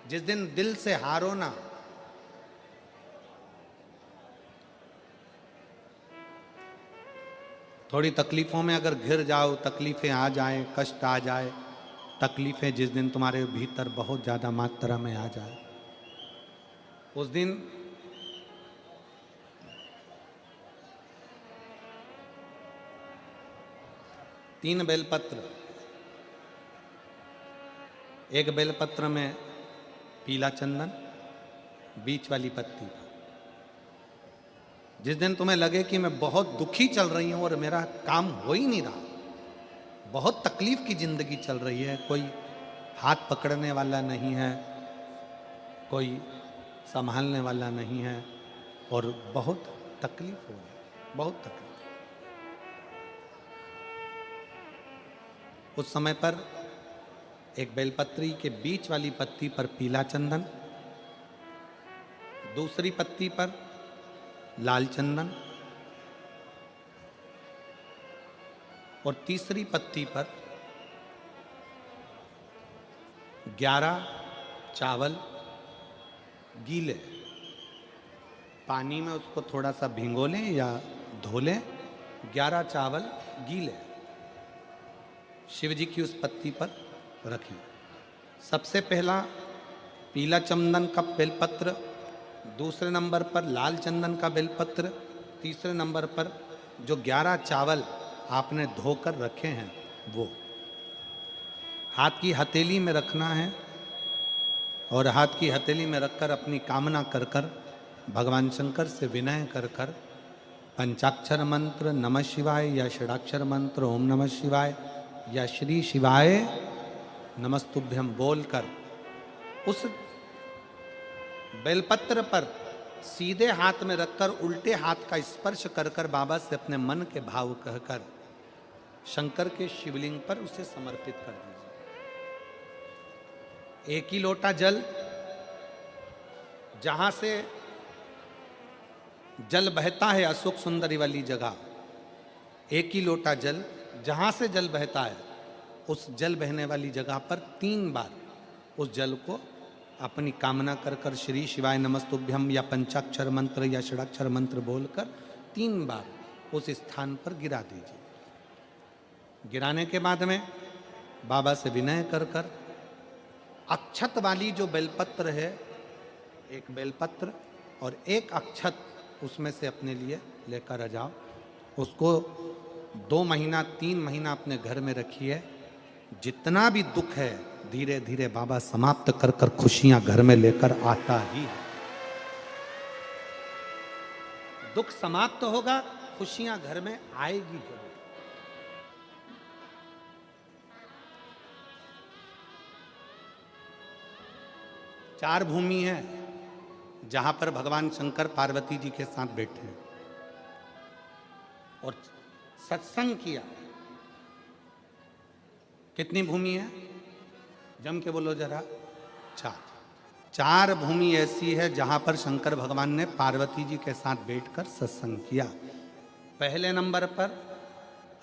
जिस दिन दिल से हारो ना, थोड़ी तकलीफों में अगर घिर जाओ, तकलीफें आ जाएं, कष्ट आ जाए, तकलीफें जिस दिन तुम्हारे भीतर बहुत ज्यादा मात्रा में आ जाए, उस दिन तीन बेलपत्र, एक बेलपत्र में पीला चंदन, बीच वाली पत्ती। जिस दिन तुम्हें लगे कि मैं बहुत दुखी चल रही हूं और मेरा काम हो ही नहीं रहा, बहुत तकलीफ की जिंदगी चल रही है, कोई हाथ पकड़ने वाला नहीं है, कोई संभालने वाला नहीं है और बहुत तकलीफ हो रही, बहुत तकलीफ। उस समय पर एक बेलपत्री के बीच वाली पत्ती पर पीला चंदन, दूसरी पत्ती पर लाल चंदन और तीसरी पत्ती पर 11 चावल गीले, पानी में उसको थोड़ा सा भिगो लें या धो लें, 11 चावल गीले शिव जी की उस पत्ती पर रखें। सबसे पहला पीला चंदन का बेलपत्र, दूसरे नंबर पर लाल चंदन का बेलपत्र, तीसरे नंबर पर जो 11 चावल आपने धोकर रखे हैं वो हाथ की हथेली में रखना है और हाथ की हथेली में रखकर अपनी कामना कर कर भगवान शंकर से विनय कर कर पंचाक्षर मंत्र नमः शिवाय या षडाक्षर मंत्र ओम नमः शिवाय या श्री शिवाय नमस्तुभ्यम बोलकर उस बेलपत्र पर सीधे हाथ में रखकर उल्टे हाथ का स्पर्श कर कर बाबा से अपने मन के भाव कहकर शंकर के शिवलिंग पर उसे समर्पित कर दीजिए। एक ही लोटा जल, जहां से जल बहता है अशोक सुंदरी वाली जगह, एक ही लोटा जल जहां से जल बहता है उस जल बहने वाली जगह पर 3 बार उस जल को अपनी कामना कर कर श्री शिवाय नमस्तुभ्यम या पंचाक्षर मंत्र या षडाक्षर मंत्र बोलकर 3 बार उस स्थान पर गिरा दीजिए। गिराने के बाद में बाबा से विनय कर कर अक्षत वाली जो बेलपत्र है, एक बेलपत्र और एक अक्षत उसमें से अपने लिए लेकर आ जाओ। उसको 2 महीना 3 महीना अपने घर में रखिए। जितना भी दुख है धीरे धीरे बाबा समाप्त कर कर खुशियां घर में लेकर आता ही है। दुख समाप्त होगा, खुशियां घर में आएगी जरूर। चार भूमि है जहां पर भगवान शंकर पार्वती जी के साथ बैठे हैं और सत्संग किया। कितनी भूमि है? जम के बोलो जरा। 4 भूमि ऐसी है जहां पर शंकर भगवान ने पार्वती जी के साथ बैठकर सत्संग किया। पहले नंबर पर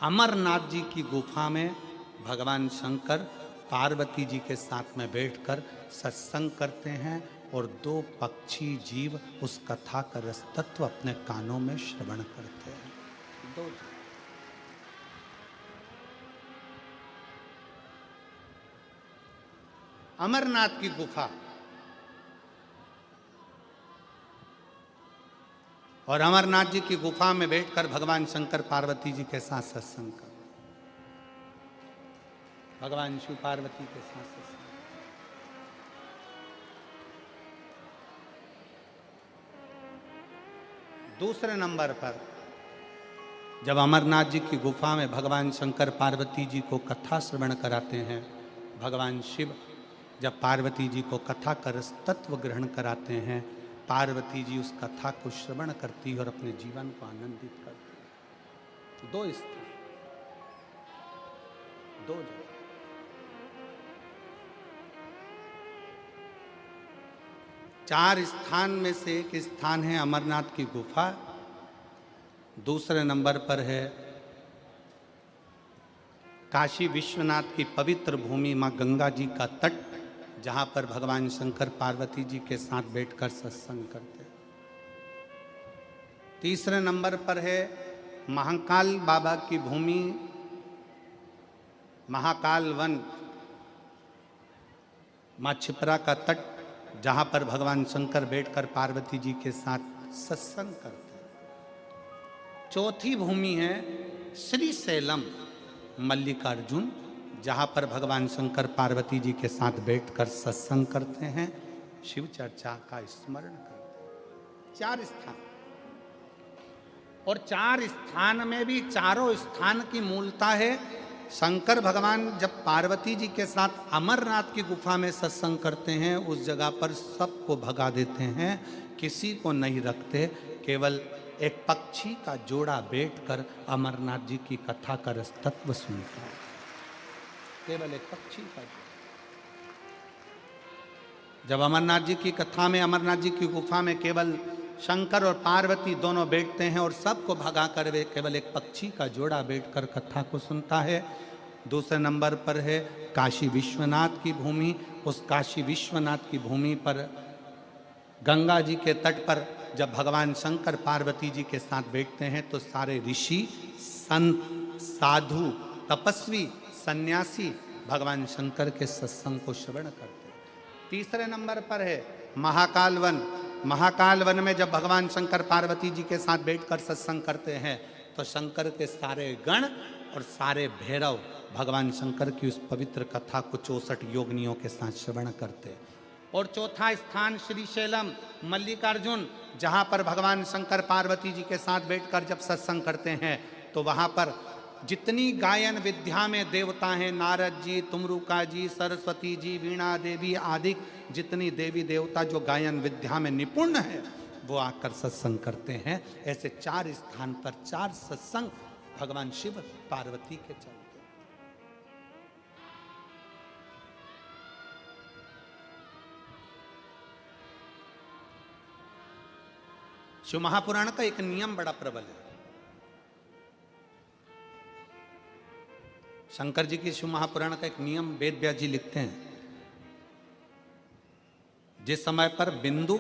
अमरनाथ जी की गुफा में भगवान शंकर पार्वती जी के साथ में बैठकर सत्संग करते हैं और 2 पक्षी जीव उस कथा का रसतत्व अपने कानों में श्रवण करते हैं। 2 अमरनाथ की गुफा और अमरनाथ जी की गुफा में बैठकर भगवान शंकर पार्वती जी के साथ सत्संग कर, भगवान शिव पार्वती के साथ सत्संग। दूसरे नंबर पर जब अमरनाथ जी की गुफा में भगवान शंकर पार्वती जी को कथा श्रवण कराते हैं, भगवान शिव जब पार्वती जी को कथा का रसतत्व ग्रहण कराते हैं, पार्वती जी उस कथा को श्रवण करती और अपने जीवन को आनंदित करती। 2 स्थान, 2 जगह। चार स्थान में से एक स्थान है अमरनाथ की गुफा। दूसरे नंबर पर है काशी विश्वनाथ की पवित्र भूमि मां गंगा जी का तट, जहाँ पर भगवान शंकर पार्वती जी के साथ बैठकर सत्संग करते। तीसरे नंबर पर है महाकाल बाबा की भूमि, महाकाल वन, माँ छिपरा का तट, जहाँ पर भगवान शंकर बैठकर पार्वती जी के साथ सत्संग करते हैं। चौथी भूमि है श्री शैलम मल्लिकार्जुन, जहाँ पर भगवान शंकर पार्वती जी के साथ बैठकर सत्संग करते हैं, शिव चर्चा का स्मरण करते हैं। 4 स्थान, और 4 स्थान में भी चारों स्थान की मूलता है। शंकर भगवान जब पार्वती जी के साथ अमरनाथ की गुफा में सत्संग करते हैं, उस जगह पर सबको भगा देते हैं, किसी को नहीं रखते, केवल एक पक्षी का जोड़ा बैठकर अमरनाथ जी की कथा का रसतत्व सुनता है। केवल एक पक्षी का जोड़ा। जब अमरनाथ जी की कथा में, अमरनाथ जी की गुफा में केवल शंकर और पार्वती दोनों बैठते हैं और सबको भगा कर वे केवल एक पक्षी का जोड़ा बैठकर कथा को सुनता है। दूसरे नंबर पर है काशी विश्वनाथ की भूमि। उस काशी विश्वनाथ की भूमि पर गंगा जी के तट पर जब भगवान शंकर पार्वती जी के साथ बैठते हैं तो सारे ऋषि, संत, साधु, तपस्वी, सन्यासी भगवान शंकर के सत्संग को श्रवण करते हैं। तीसरे नंबर पर है महाकाल वन। महाकाल वन में जब भगवान शंकर पार्वती जी के साथ बैठकर सत्संग करते हैं तो शंकर के सारे गण और सारे भैरव भगवान शंकर की उस पवित्र कथा को 64 योगिनियों के साथ श्रवण करते। और चौथा स्थान श्रीशैलम मल्लिकार्जुन, जहाँ पर भगवान शंकर पार्वती जी के साथ बैठकर जब सत्संग करते हैं तो वहाँ पर जितनी गायन विद्या में देवता हैं, नारद जी, तुमरुका जी, सरस्वती जी, वीणा देवी आदि जितनी देवी देवता जो गायन विद्या में निपुण है, वो आकर सत्संग करते हैं। ऐसे 4 स्थान पर 4 सत्संग भगवान शिव पार्वती के चलते। शिव महापुराण का एक नियम बड़ा प्रबल है। शंकर जी की शिव महापुराण का एक नियम वेद व्यास जी लिखते हैं, जिस समय पर बिंदु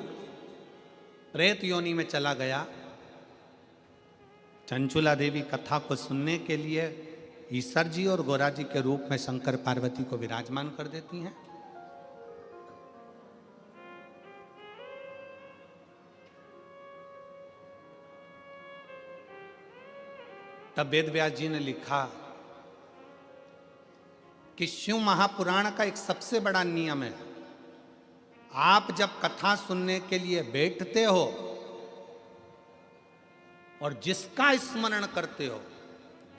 प्रेत योनि में चला गया, चंचुला देवी कथा को सुनने के लिए ईश्वर जी और गोरा जी के रूप में शंकर पार्वती को विराजमान कर देती हैं। तब वेद व्यास जी ने लिखा कि शिव महापुराण का एक सबसे बड़ा नियम है, आप जब कथा सुनने के लिए बैठते हो और जिसका स्मरण करते हो,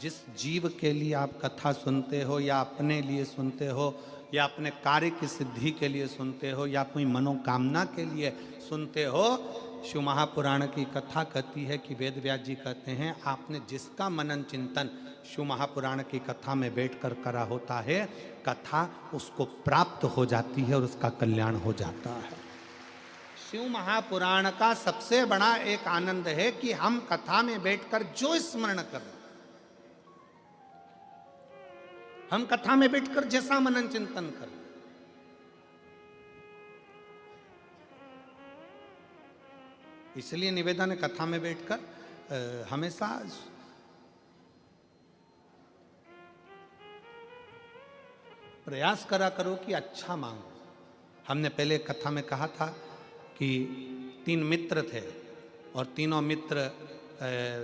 जिस जीव के लिए आप कथा सुनते हो या अपने लिए सुनते हो या अपने कार्य की सिद्धि के लिए सुनते हो या कोई मनोकामना के लिए सुनते हो, शिव महापुराण की कथा कहती है कि वेद व्यास जी कहते हैं आपने जिसका मनन चिंतन शिव महापुराण की कथा में बैठकर करा होता है, कथा उसको प्राप्त हो जाती है और उसका कल्याण हो जाता है। शिव महापुराण का सबसे बड़ा एक आनंद है कि हम कथा में बैठकर जो स्मरण कर, हम कथा में बैठकर जैसा मनन चिंतन करें, इसलिए निवेदन है कथा में बैठकर हमेशा प्रयास करा करो कि अच्छा मांगो। हमने पहले कथा में कहा था कि 3 मित्र थे और तीनों मित्र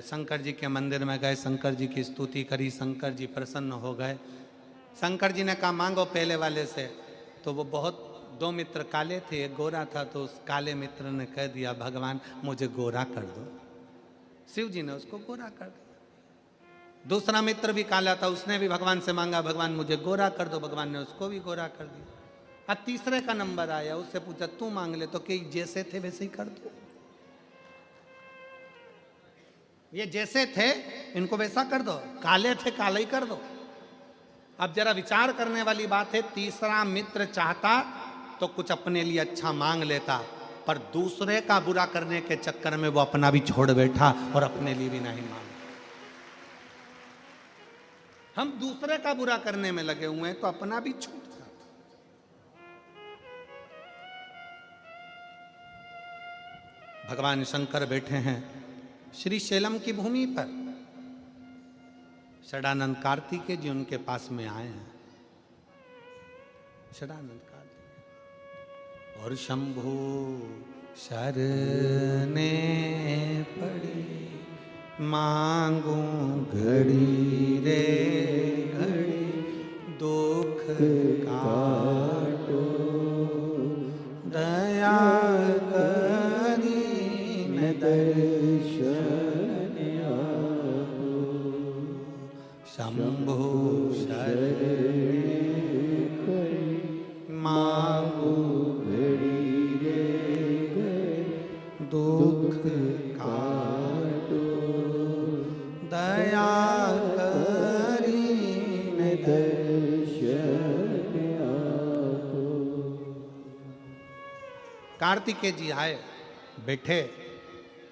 शंकर जी के मंदिर में गए, शंकर जी की स्तुति करी, शंकर जी प्रसन्न हो गए। शंकर जी ने कहा मांगो पहले वाले से, तो वो बहुत 2 मित्र काले थे, एक गोरा था, तो उस काले मित्र ने कह दिया भगवान मुझे गोरा कर दो। शिव जी ने उसको गोरा कर दिया। दूसरा मित्र भी काला था, उसने भी भगवान से मांगा भगवान मुझे गोरा कर दो, भगवान ने उसको भी गोरा कर दिया। अब तीसरे का नंबर आया, उससे पूछा तू मांग ले, तो कि जैसे थे वैसे ही कर दो, ये जैसे थे इनको वैसा कर दो, काले थे काला ही कर दो। अब जरा विचार करने वाली बात है, तीसरा मित्र चाहता तो कुछ अपने लिए अच्छा मांग लेता, पर दूसरे का बुरा करने के चक्कर में वो अपना भी छोड़ बैठा और अपने लिए भी नहीं मांगा। हम दूसरे का बुरा करने में लगे हुए हैं तो अपना भी छूट जाता। भगवान शंकर बैठे हैं श्री शैलम की भूमि पर। षडानंद कार्तिकेय जी उनके पास में आए हैं। षडानंद कार्तिकेय और शंभु शरने पड़ी, मांगू घड़ी रे घड़ी, दुख काटो दया करीन दर्शन आपो, शंभु शरणे पड़ी, मांगू घड़ी रे घड़ी, दुख काटो दया करीन दर्शन आपो। कार्तिकेय जी आए, बैठे।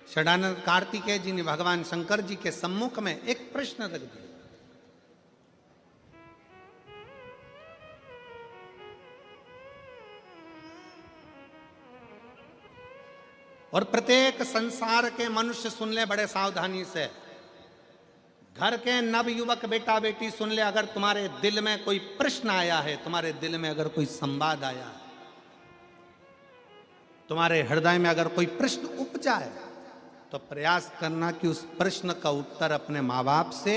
षडानंद कार्तिकेय जी ने भगवान शंकर जी के सम्मुख में एक प्रश्न रख दिया। और प्रत्येक संसार के मनुष्य सुन ले बड़े सावधानी से। घर के नव युवक बेटा बेटी सुन ले, अगर तुम्हारे दिल में कोई प्रश्न आया है, तुम्हारे दिल में अगर कोई संवाद आया है, तुम्हारे हृदय में अगर कोई प्रश्न उपजा है, तो प्रयास करना कि उस प्रश्न का उत्तर अपने माँ बाप से,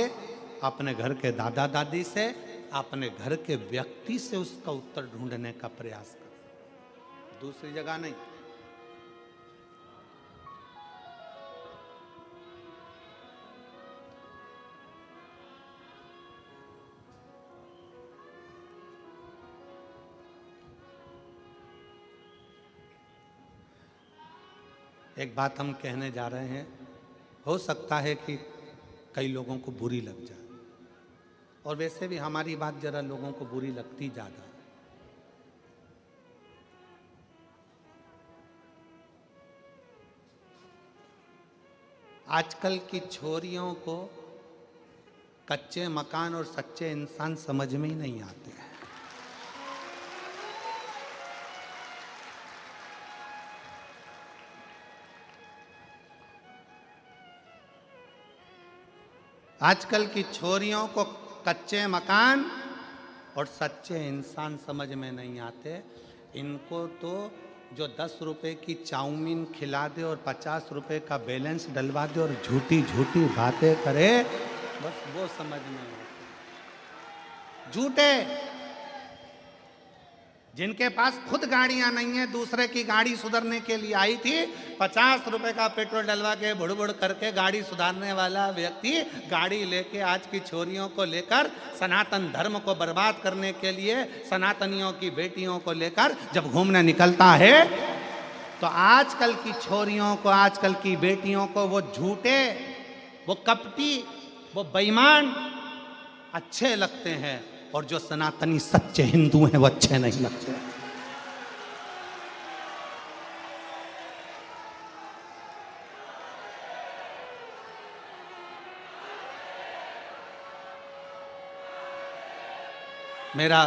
अपने घर के दादा दादी से, अपने घर के व्यक्ति से उसका उत्तर ढूंढने का प्रयास कर, दूसरी जगह नहीं। एक बात हम कहने जा रहे हैं, हो सकता है कि कई लोगों को बुरी लग जाए, और वैसे भी हमारी बात जरा लोगों को बुरी लगती ज्यादा। आजकल की छोरियों को कच्चे मकान और सच्चे इंसान समझ में ही नहीं आते हैं। आजकल की छोरियों को कच्चे मकान और सच्चे इंसान समझ में नहीं आते। इनको तो जो 10 रुपए की चाउमीन खिला दे और 50 रुपए का बैलेंस डलवा दे और झूठी झूठी बातें करे, बस वो समझ में आते। झूठे, जिनके पास खुद गाड़ियां नहीं है, दूसरे की गाड़ी सुधारने के लिए आई थी, 50 रुपए का पेट्रोल डलवा के बुड़ करके गाड़ी सुधारने वाला व्यक्ति गाड़ी लेके आज की छोरियों को लेकर सनातन धर्म को बर्बाद करने के लिए सनातनियों की बेटियों को लेकर जब घूमने निकलता है, तो आजकल की छोरियों को, आजकल की बेटियों को वो झूठे, वो कपटी, वो बेईमान अच्छे लगते हैं, और जो सनातनी सच्चे हिंदू हैं वो अच्छे नहीं लगते। मेरा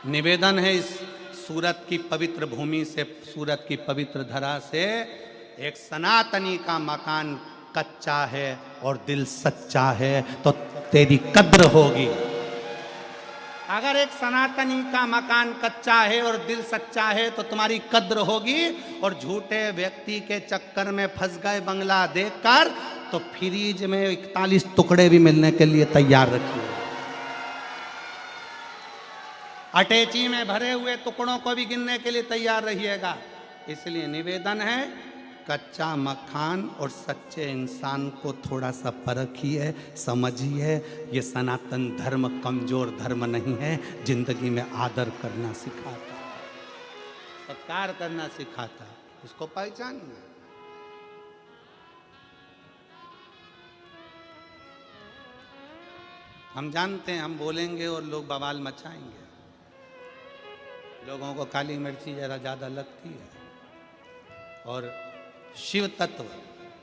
निवेदन है, इस सूरत की पवित्र भूमि से, सूरत की पवित्र धरा से, एक सनातनी का मकान कच्चा है और दिल सच्चा है तो तेरी कद्र होगी। अगर एक सनातनी का मकान कच्चा है और दिल सच्चा है तो तुम्हारी कद्र होगी। और झूठे व्यक्ति के चक्कर में फंस गए बंगला देखकर, तो फ्रीज में 41 टुकड़े भी मिलने के लिए तैयार रखिए। अटैची में भरे हुए टुकड़ों को भी गिनने के लिए तैयार रहिएगा। इसलिए निवेदन है, कच्चा मकान और सच्चे इंसान को थोड़ा सा परखिए, समझिए। ये सनातन धर्म कमजोर धर्म नहीं है, जिंदगी में आदर करना सिखाता है, सत्कार करना सिखाता है, इसको पहचानिए। हम जानते हैं हम बोलेंगे और लोग बवाल मचाएंगे, लोगों को काली मिर्ची जरा ज़्यादा लगती है, और शिव तत्व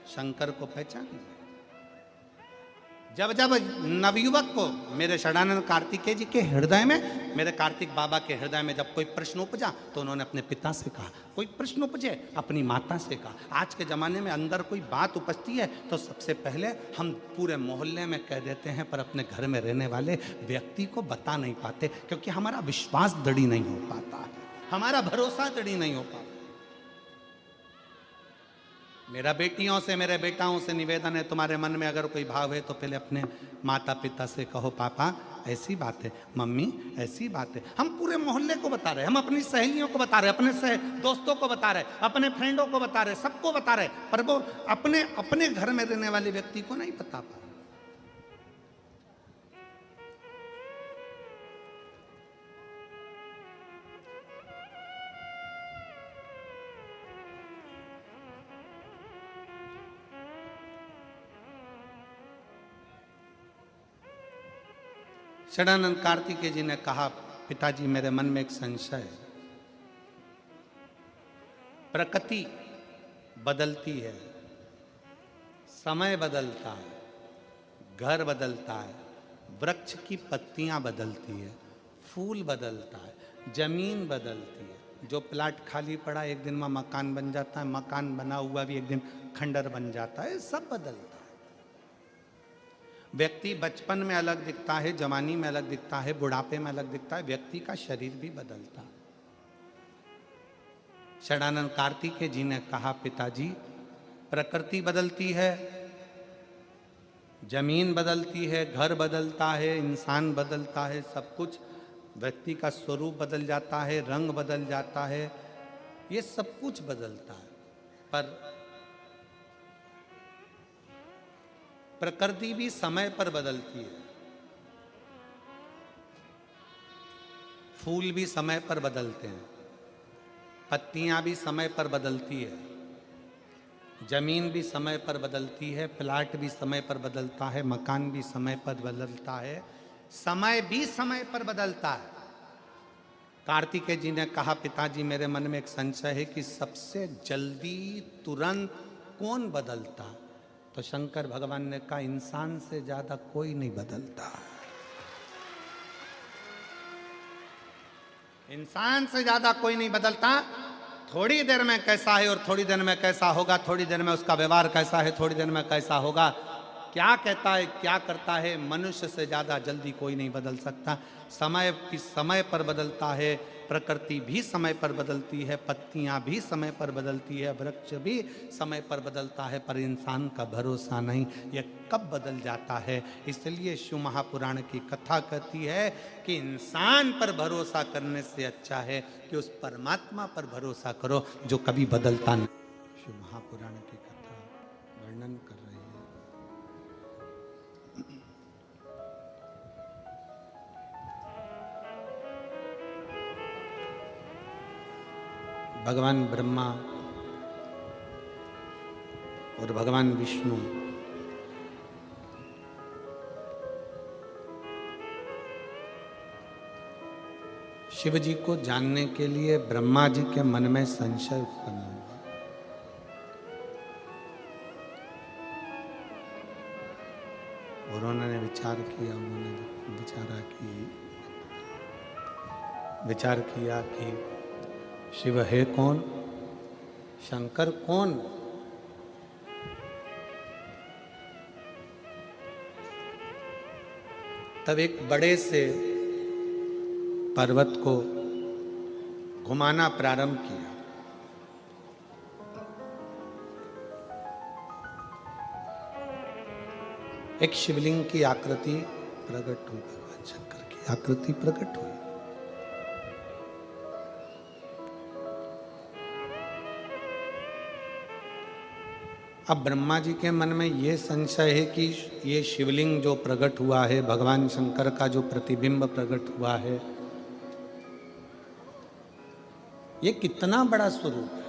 शंकर को पहचानिए। जब जब नवयुवक को मेरे षडानंद कार्तिकेय जी के हृदय में, मेरे कार्तिक बाबा के हृदय में जब कोई प्रश्न उपजा तो उन्होंने अपने पिता से कहा, कोई प्रश्न उपजे अपनी माता से कहा। आज के ज़माने में अंदर कोई बात उपजती है तो सबसे पहले हम पूरे मोहल्ले में कह देते हैं, पर अपने घर में रहने वाले व्यक्ति को बता नहीं पाते, क्योंकि हमारा विश्वास दृढ़ नहीं हो पाता है, हमारा भरोसा दृढ़ नहीं हो पाता। मेरा बेटियों से, मेरे बेटाओं से निवेदन है, तुम्हारे मन में अगर कोई भाव है तो पहले अपने माता पिता से कहो, पापा ऐसी बात है, मम्मी ऐसी बात है। हम पूरे मोहल्ले को बता रहे, हम अपनी सहेलियों को बता रहे, अपने दोस्तों को बता रहे, अपने फ्रेंडों को बता रहे, सबको बता रहे, पर वो अपने अपने घर में रहने वाले व्यक्ति को नहीं बता पा रहे। षडानंद कार्तिकेय जी ने कहा, पिताजी मेरे मन में एक संशय है। प्रकृति बदलती है, समय बदलता है, घर बदलता है, वृक्ष की पत्तियां बदलती है, फूल बदलता है, जमीन बदलती है। जो प्लाट खाली पड़ा एक दिन में मकान बन जाता है, मकान बना हुआ भी एक दिन खंडर बन जाता है, सब बदलता है। व्यक्ति बचपन में अलग दिखता है, जवानी में अलग दिखता है, बुढ़ापे में अलग दिखता है, व्यक्ति का शरीर भी बदलता है। षडानंद कार्तिकेय जी ने कहा, पिताजी प्रकृति बदलती है, जमीन बदलती है, घर बदलता है, इंसान बदलता है, सब कुछ, व्यक्ति का स्वरूप बदल जाता है, रंग बदल जाता है, ये सब कुछ बदलता है, पर प्रकृति भी समय पर बदलती है। फूल भी समय पर बदलते हैं, पत्तियां भी समय पर बदलती है, जमीन भी समय पर बदलती है, प्लाट भी समय पर बदलता है, मकान भी समय पर बदलता है, समय भी समय पर बदलता है। कार्तिकेय जी ने कहा, पिताजी मेरे मन में एक संशय है कि सबसे जल्दी तुरंत कौन बदलता है? तो शंकर भगवान ने कहा, इंसान से ज्यादा कोई नहीं बदलता। इंसान से ज्यादा कोई नहीं बदलता। थोड़ी देर में कैसा है और थोड़ी देर में कैसा होगा, थोड़ी देर में उसका व्यवहार कैसा है, थोड़ी देर में कैसा होगा, क्या कहता है, क्या करता है, मनुष्य से ज्यादा जल्दी कोई नहीं बदल सकता। समय की समय पर बदलता है, प्रकृति भी समय पर बदलती है, पत्तियां भी समय पर बदलती है, वृक्ष भी समय पर बदलता है, पर इंसान का भरोसा नहीं, यह कब बदल जाता है। इसलिए शिव महापुराण की कथा कहती है कि इंसान पर भरोसा करने से अच्छा है कि उस परमात्मा पर भरोसा करो जो कभी बदलता नहीं। शिव महापुराण की कथा वर्णन कर रही है। भगवान ब्रह्मा और भगवान विष्णु शिव जी को जानने के लिए ब्रह्मा जी के मन में संशय उत्पन्न हुआ। और उन्होंने विचार किया, विचार किया कि शिव है कौन, शंकर कौन? तब एक बड़े से पर्वत को घुमाना प्रारंभ किया। एक शिवलिंग की आकृति प्रकट हुई, भगवान शंकर की आकृति प्रकट हुई। अब ब्रह्मा जी के मन में यह संशय है कि ये शिवलिंग जो प्रकट हुआ है, भगवान शंकर का जो प्रतिबिंब प्रकट हुआ है, ये कितना बड़ा स्वरूप है।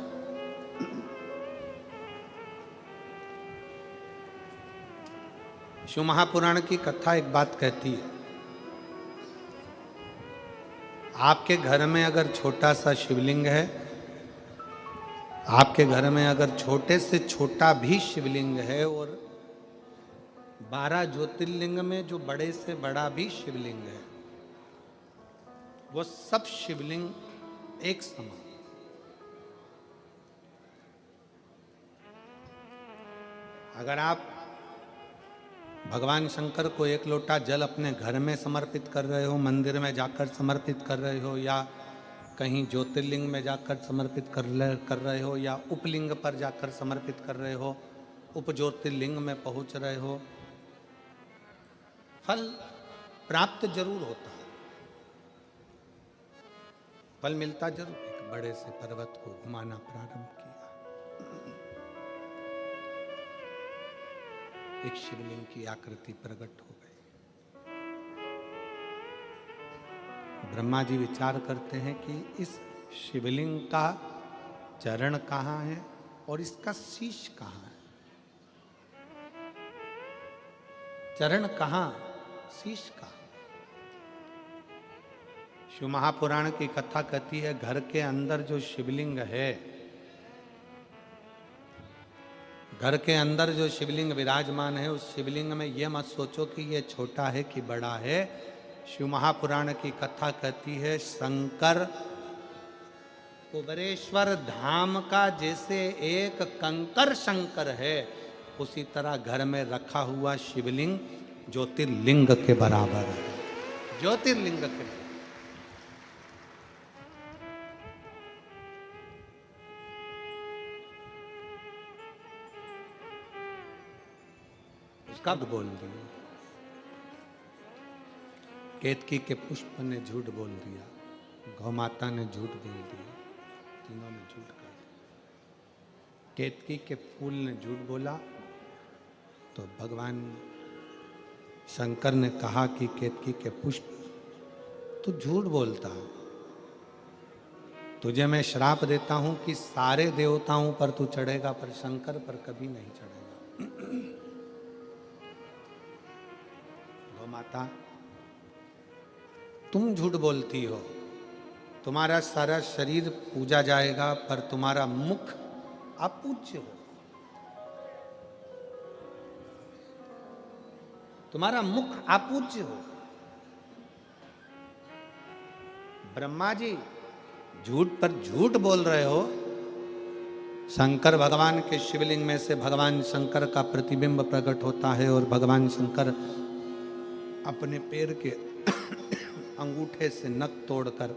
शिव महापुराण की कथा एक बात कहती है, आपके घर में अगर छोटा सा शिवलिंग है, आपके घर में अगर छोटे से छोटा भी शिवलिंग है और 12 ज्योतिर्लिंग में जो बड़े से बड़ा भी शिवलिंग है, वो सब शिवलिंग एक समान। अगर आप भगवान शंकर को एक लोटा जल अपने घर में समर्पित कर रहे हो, मंदिर में जाकर समर्पित कर रहे हो, या कहीं ज्योतिर्लिंग में जाकर समर्पित कर रहे हो, या उपलिंग पर जाकर समर्पित कर रहे हो, उप ज्योतिर्लिंग में पहुंच रहे हो, फल प्राप्त जरूर होता है, फल मिलता जरूर। एक बड़े से पर्वत को घुमाना प्रारंभ किया, एक शिवलिंग की आकृति प्रकट हो गई। ब्रह्मा जी विचार करते हैं कि इस शिवलिंग का चरण कहाँ है और इसका शीश कहाँ है। चरण कहाँ, शीश कहाँ। शिव महापुराण की कथा कहती है, घर के अंदर जो शिवलिंग है, घर के अंदर जो शिवलिंग विराजमान है, उस शिवलिंग में यह मत सोचो कि यह छोटा है कि बड़ा है। शिव महापुराण की कथा कहती है, शंकर कुबेरेश्वर धाम का जैसे एक कंकर शंकर है, उसी तरह घर में रखा हुआ शिवलिंग ज्योतिर्लिंग के बराबर है। ज्योतिर्लिंग के उसका बोल दिया, केतकी के पुष्प ने झूठ बोल दिया, गौ माता ने झूठ बोल दिया, तीनों ने झूठ कहा। केतकी के फूल ने झूठ बोला तो भगवान शंकर ने कहा कि केतकी के पुष्प तू झूठ बोलता है, तुझे मैं श्राप देता हूं कि सारे देवताओं पर तू चढ़ेगा पर शंकर पर कभी नहीं चढ़ेगा। गौ माता तुम झूठ बोलती हो, तुम्हारा सारा शरीर पूजा जाएगा पर तुम्हारा मुख अपूज्य हो, तुम्हारा मुख अपूज्य हो। ब्रह्मा जी झूठ पर झूठ बोल रहे हो। शंकर भगवान के शिवलिंग में से भगवान शंकर का प्रतिबिंब प्रकट होता है और भगवान शंकर अपने पैर के अंगूठे से नख तोड़कर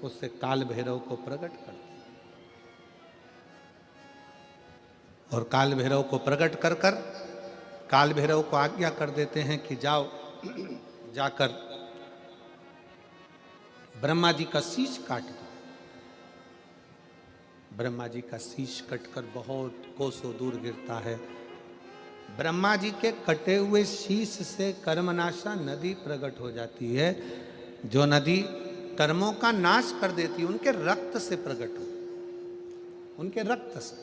उससे काल भैरव को प्रकट करते हैं और काल भैरव को प्रकट कर कर काल भैरव को आज्ञा कर देते हैं कि जाओ, जाकर ब्रह्मा जी का शीश काट दो। ब्रह्मा जी का शीश कटकर बहुत कोसों दूर गिरता है। ब्रह्मा जी के कटे हुए शीश से कर्मनाशा नदी प्रकट हो जाती है, जो नदी कर्मों का नाश कर देती है, उनके रक्त से प्रकट हो, उनके रक्त से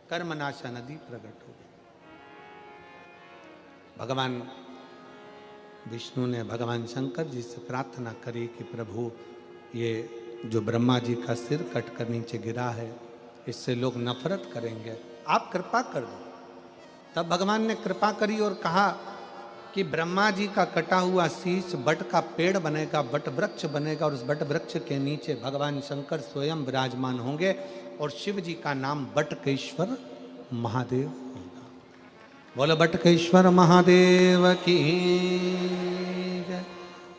कर्मनाशा नदी प्रकट हो गई। भगवान विष्णु ने भगवान शंकर जी से प्रार्थना करी कि प्रभु, ये जो ब्रह्मा जी का सिर कटकर नीचे गिरा है, इससे लोग नफरत करेंगे, आप कृपा कर दो। तब भगवान ने कृपा करी और कहा कि ब्रह्मा जी का कटा हुआ शीश बट का पेड़ बनेगा, बट वृक्ष बनेगा, और उस बट वृक्ष के नीचे भगवान शंकर स्वयं विराजमान होंगे और शिव जी का नाम बटकेश्वर महादेव होगा। बोलो बटकेश्वर महादेव की जय।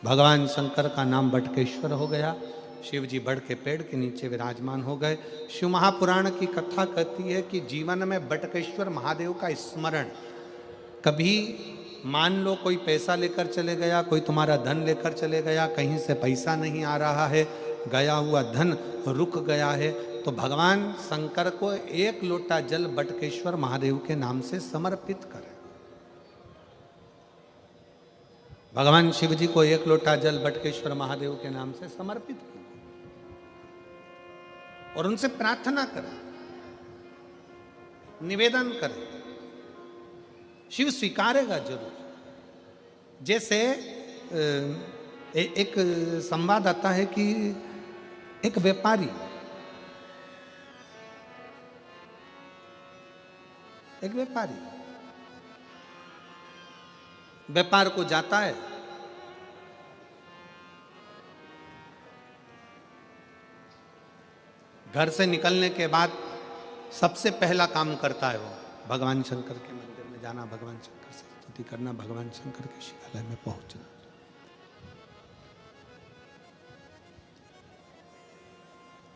भगवान शंकर का नाम बटकेश्वर हो गया। शिव जी बड़ के पेड़ के नीचे विराजमान हो गए। शिव महापुराण की कथा कहती है कि जीवन में बटकेश्वर महादेव का स्मरण, कभी मान लो कोई पैसा लेकर चले गया, कोई तुम्हारा धन लेकर चले गया, कहीं से पैसा नहीं आ रहा है, गया हुआ धन रुक गया है, तो भगवान शंकर को एक लोटा जल बटकेश्वर महादेव के नाम से समर्पित करें। भगवान शिव जी को एक लोटा जल बटकेश्वर महादेव के नाम से समर्पित करें और उनसे प्रार्थना करें, निवेदन करें, शिव स्वीकारेगा जरूर। जैसे एक संवाद आता है कि एक व्यापारी व्यापार को जाता है, घर से निकलने के बाद सबसे पहला काम करता है वो भगवान शंकर के मंदिर में जाना, भगवान शंकर से स्तुति करना, भगवान शंकर के शिवालय में पहुंचना।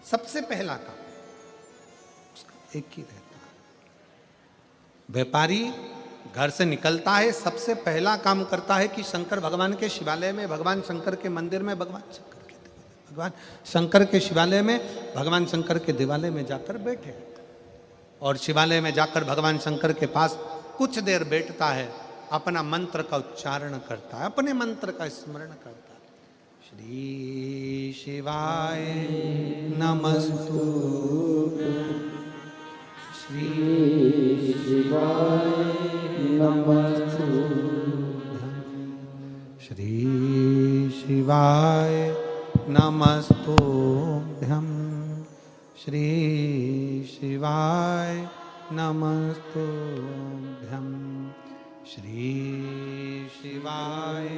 सबसे पहला काम उसका एक ही रहता है। व्यापारी घर से निकलता है, सबसे पहला काम करता है कि शंकर भगवान के शिवालय में, भगवान शंकर के मंदिर में, भगवान शंकर के शिवालय में, भगवान शंकर के दिवालय में जाकर बैठे और शिवालय में जाकर भगवान शंकर के पास कुछ देर बैठता है, अपना मंत्र का उच्चारण करता है, अपने मंत्र का स्मरण करता है। श्री शिवाय नमस्तु, श्री शिवाय नमस्तु, श्री शिवाय नमस्तुभ्यं, श्री शिवाय नमस्तुभ्यं, श्री शिवाय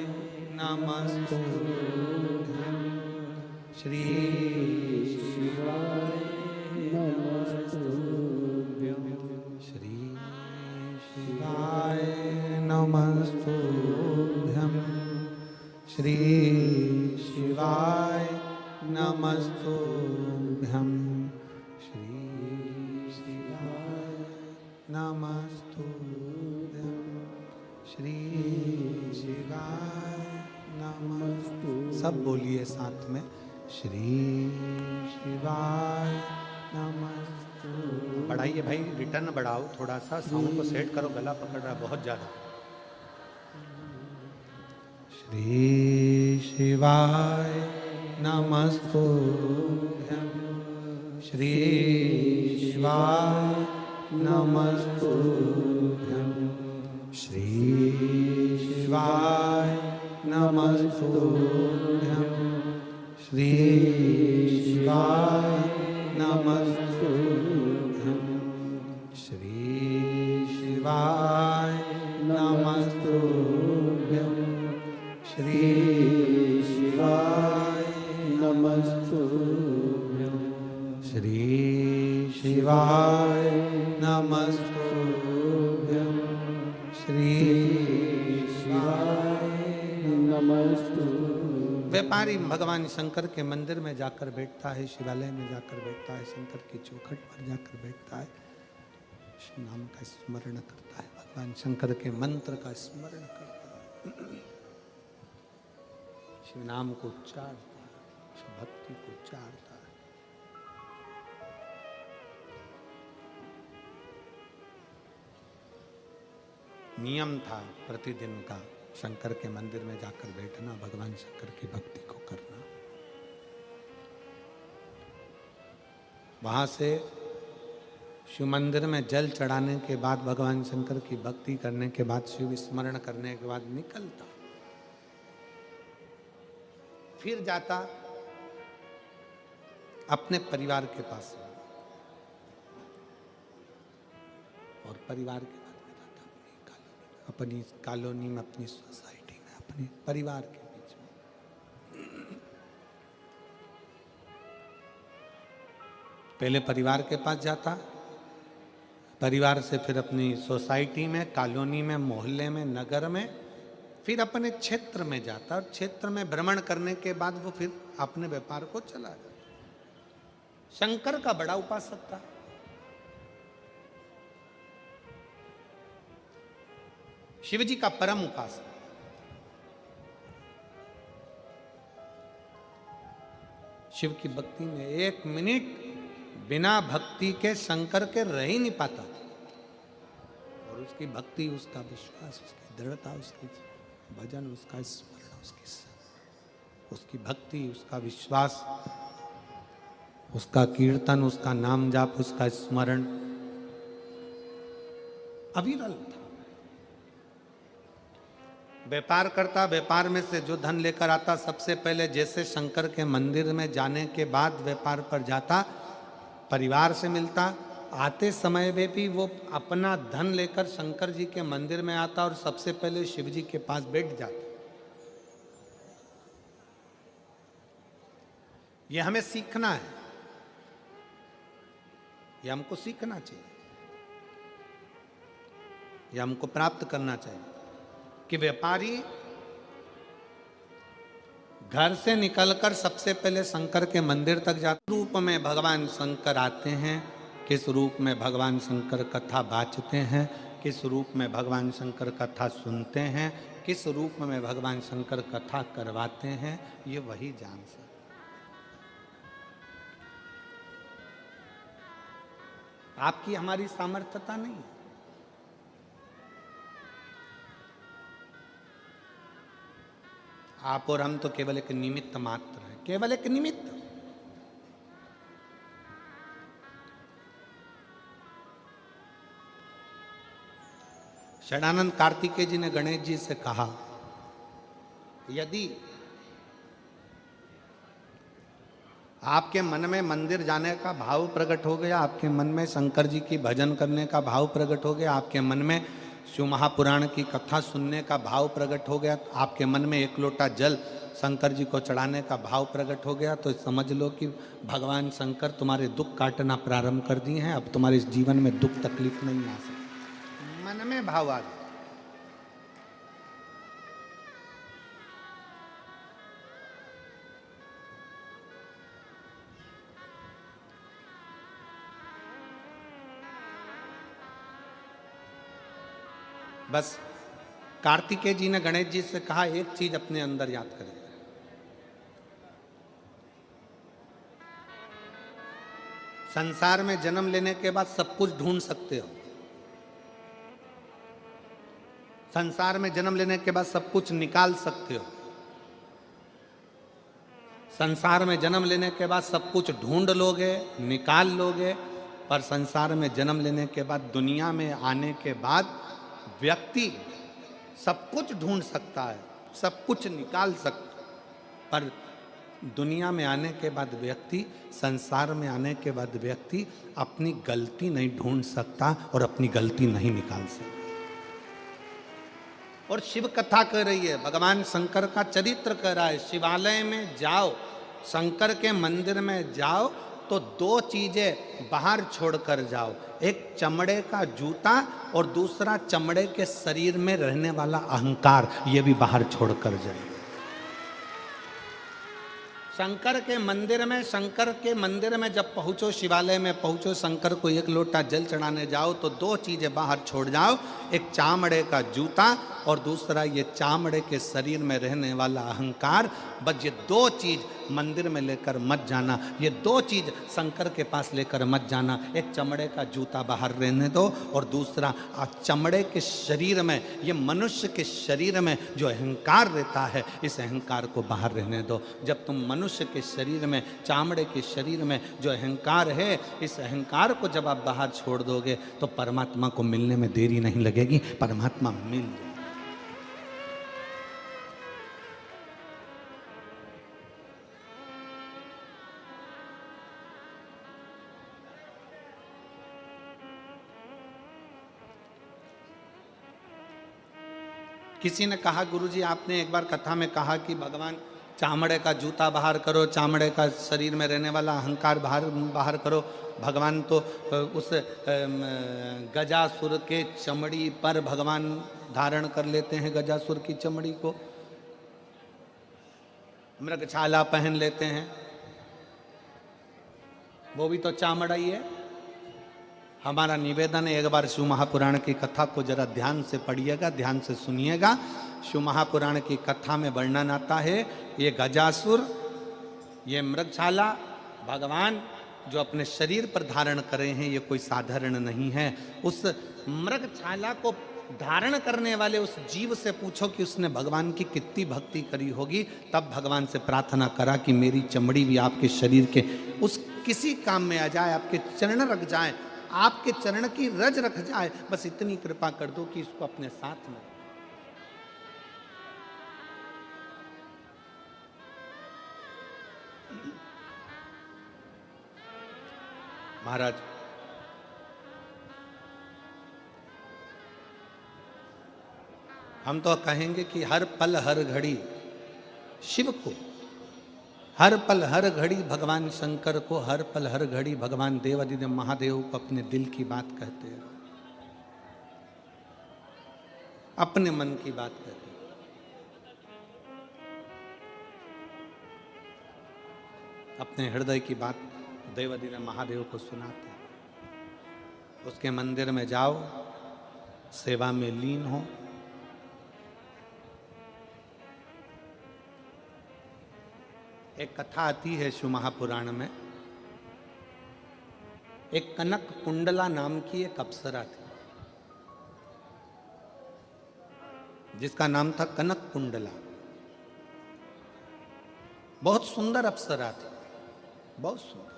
नमस्तुभ्यं, श्री शिवाय नमस्तुभ्यं, श्री शिवाय नमस्तुभ्यं, श्री शिवाय नमस्तुभ्यं, श्री शिवाय नमस्तुभ्यं, श्री शिवाय नमस्तु। सब बोलिए साथ में, श्री शिवाय नमस्तु। बढ़ाइए भाई, रिटर्न बढ़ाओ थोड़ा सा, साउंड को सेट करो, गला पकड़ रहा बहुत ज्यादा। श्री शिवाय नमस्तुभ्यं, श्री शिवाय नमस्तुभ्यं, श्री शिवाय नमस्तुभ्यं, श्री शिवाय नमस्तुभ्यं, श्री शिवाय नमस्तुभ्यं, श्री शिवाय नमस्तुभ्यं, श्री शिवाय नमस्तुभ्यं, श्री शिवाय नमस्तुभ्यं। व्यापारी भगवान शंकर के मंदिर में जाकर बैठता है, शिवालय में जाकर बैठता है, शंकर की चौखट पर जाकर बैठता है, शिव नाम का स्मरण करता है, भगवान शंकर के मंत्र का स्मरण करता है, शिव नाम को उच्चारता है, शिव भक्ति को उच्चारता है। नियम था प्रतिदिन का शंकर के मंदिर में जाकर बैठना, भगवान शंकर की भक्ति को करना। वहां से शिव मंदिर में जल चढ़ाने के बाद, भगवान शंकर की भक्ति करने के बाद, शिव स्मरण करने के बाद निकलता, फिर जाता अपने परिवार के पास और परिवार के बाद में जाता अपनी कॉलोनी में, अपनी सोसाइटी में, अपने परिवार के बीच में। पहले परिवार के पास जाता, परिवार से फिर अपनी सोसाइटी में, कॉलोनी में, मोहल्ले में, नगर में, फिर अपने क्षेत्र में जाता और क्षेत्र में भ्रमण करने के बाद वो फिर अपने व्यापार को चला जाता। शंकर का बड़ा उपासक था। शिवजी का परम उपासक। शिव की भक्ति में एक मिनट बिना भक्ति के शंकर के रह ही नहीं पाता था। और उसकी भक्ति, उसका विश्वास, उसकी दृढ़ता, उसकी भजन, उसका स्मरण, उसकी भक्ति, उसका विश्वास, उसका कीर्तन, उसका नाम जाप, उसका स्मरण अविरल था। व्यापार करता, व्यापार में से जो धन लेकर आता, सबसे पहले जैसे शंकर के मंदिर में जाने के बाद व्यापार पर जाता, परिवार से मिलता आते समय में भी वो अपना धन लेकर शंकर जी के मंदिर में आता और सबसे पहले शिव जी के पास बैठ जाता। ये हमें सीखना है, ये हमको सीखना चाहिए, ये हमको प्राप्त करना चाहिए कि व्यापारी घर से निकलकर सबसे पहले शंकर के मंदिर तक जाते। रूप में भगवान शंकर आते हैं, किस रूप में भगवान शंकर कथा बाँचते हैं, किस रूप में भगवान शंकर कथा सुनते हैं, किस रूप में भगवान शंकर कथा करवाते हैं, ये वही जान सकते। आपकी हमारी सामर्थ्यता नहीं है। आप और हम तो केवल एक निमित्त मात्र हैं, केवल एक निमित्त। षडानंद कार्तिकेय जी ने गणेश जी से कहा, यदि आपके मन में मंदिर जाने का भाव प्रकट हो गया, आपके मन में शंकर जी की भजन करने का भाव प्रकट हो गया, आपके मन में शिव महापुराण की कथा सुनने का भाव प्रकट हो गया, आपके मन में एक लोटा जल शंकर जी को चढ़ाने का भाव प्रकट हो गया, तो समझ लो कि भगवान शंकर तुम्हारे दुख काटना प्रारंभ कर दिए हैं। अब तुम्हारे इस जीवन में दुख तकलीफ नहीं आ सकती। मन में भाव आ गया। बस कार्तिकेय जी ने गणेश जी से कहा, एक चीज अपने अंदर याद करें, संसार में जन्म लेने के बाद सब कुछ ढूंढ सकते हो, संसार में जन्म लेने के बाद सब कुछ निकाल सकते हो, संसार में जन्म लेने के बाद सब कुछ ढूंढ लोगे, निकाल लोगे, पर संसार में जन्म लेने के बाद, दुनिया में आने के बाद व्यक्ति सब कुछ ढूंढ सकता है, सब कुछ निकाल सकता, पर दुनिया में आने के बाद व्यक्ति, संसार में आने के बाद व्यक्ति अपनी गलती नहीं ढूंढ सकता और अपनी गलती नहीं निकाल सकता। और शिव कथा कह रही है, भगवान शंकर का चरित्र कह रहा है। शिवालय में जाओ, शंकर के मंदिर में जाओ तो दो चीजें बाहर छोड़कर जाओ, एक चमड़े का जूता और दूसरा चमड़े के शरीर में रहने वाला अहंकार, ये भी बाहर छोड़कर जाए। शंकर के मंदिर में जब पहुंचो, शिवालय में पहुंचो, शंकर को एक लोटा जल चढ़ाने जाओ तो दो चीजें बाहर छोड़ जाओ, एक चामड़े का जूता और दूसरा ये चामड़े के शरीर में रहने वाला अहंकार। बस ये दो चीज मंदिर में लेकर मत जाना, ये दो चीज शंकर के पास लेकर मत जाना। एक चमड़े का जूता बाहर रहने दो और दूसरा चमड़े के शरीर में, ये मनुष्य के शरीर में जो अहंकार रहता है, इस अहंकार को बाहर रहने दो। जब तुम मनुष्य के शरीर में, चामड़े के शरीर में जो अहंकार है, इस अहंकार को जब आप बाहर छोड़ दोगे तो परमात्मा को मिलने में देरी नहीं लगेगी, परमात्मा मिल जाएगा। किसी ने कहा, गुरुजी आपने एक बार कथा में कहा कि भगवान चामड़े का जूता बाहर करो, चामड़े का शरीर में रहने वाला अहंकार बाहर करो। भगवान तो उस गजासुर के चमड़ी पर भगवान धारण कर लेते हैं, गजासुर की चमड़ी को मृगछाला पहन लेते हैं, वो भी तो चामड़ा ही है। हमारा निवेदन है, एक बार शिव महापुराण की कथा को जरा ध्यान से पढ़िएगा, ध्यान से सुनिएगा। शिव महापुराण की कथा में वर्णन आता है, ये गजासुर, ये मृगछाला भगवान जो अपने शरीर पर धारण करे हैं, ये कोई साधारण नहीं है। उस मृगछाला को धारण करने वाले उस जीव से पूछो कि उसने भगवान की कितनी भक्ति करी होगी, तब भगवान से प्रार्थना करा कि मेरी चमड़ी भी आपके शरीर के उस किसी काम में आ जाए, आपके चरण रख जाए, आपके चरण की रज रख जाए, बस इतनी कृपा कर दो कि इसको अपने साथ में। महाराज हम तो कहेंगे कि हर पल हर घड़ी शिव को, हर पल हर घड़ी भगवान शंकर को, हर पल हर घड़ी भगवान देवादिदेव महादेव को अपने दिल की बात कहते हैं, अपने मन की बात कहते हैं। अपने हृदय की बात देवादिदेव महादेव को सुनाते हैं। उसके मंदिर में जाओ, सेवा में लीन हो। एक कथा आती है शिव महापुराण में। एक कनक कुंडला नाम की एक अप्सरा थी, जिसका नाम था कनक कुंडला। बहुत सुंदर अप्सरा थी, बहुत सुंदर।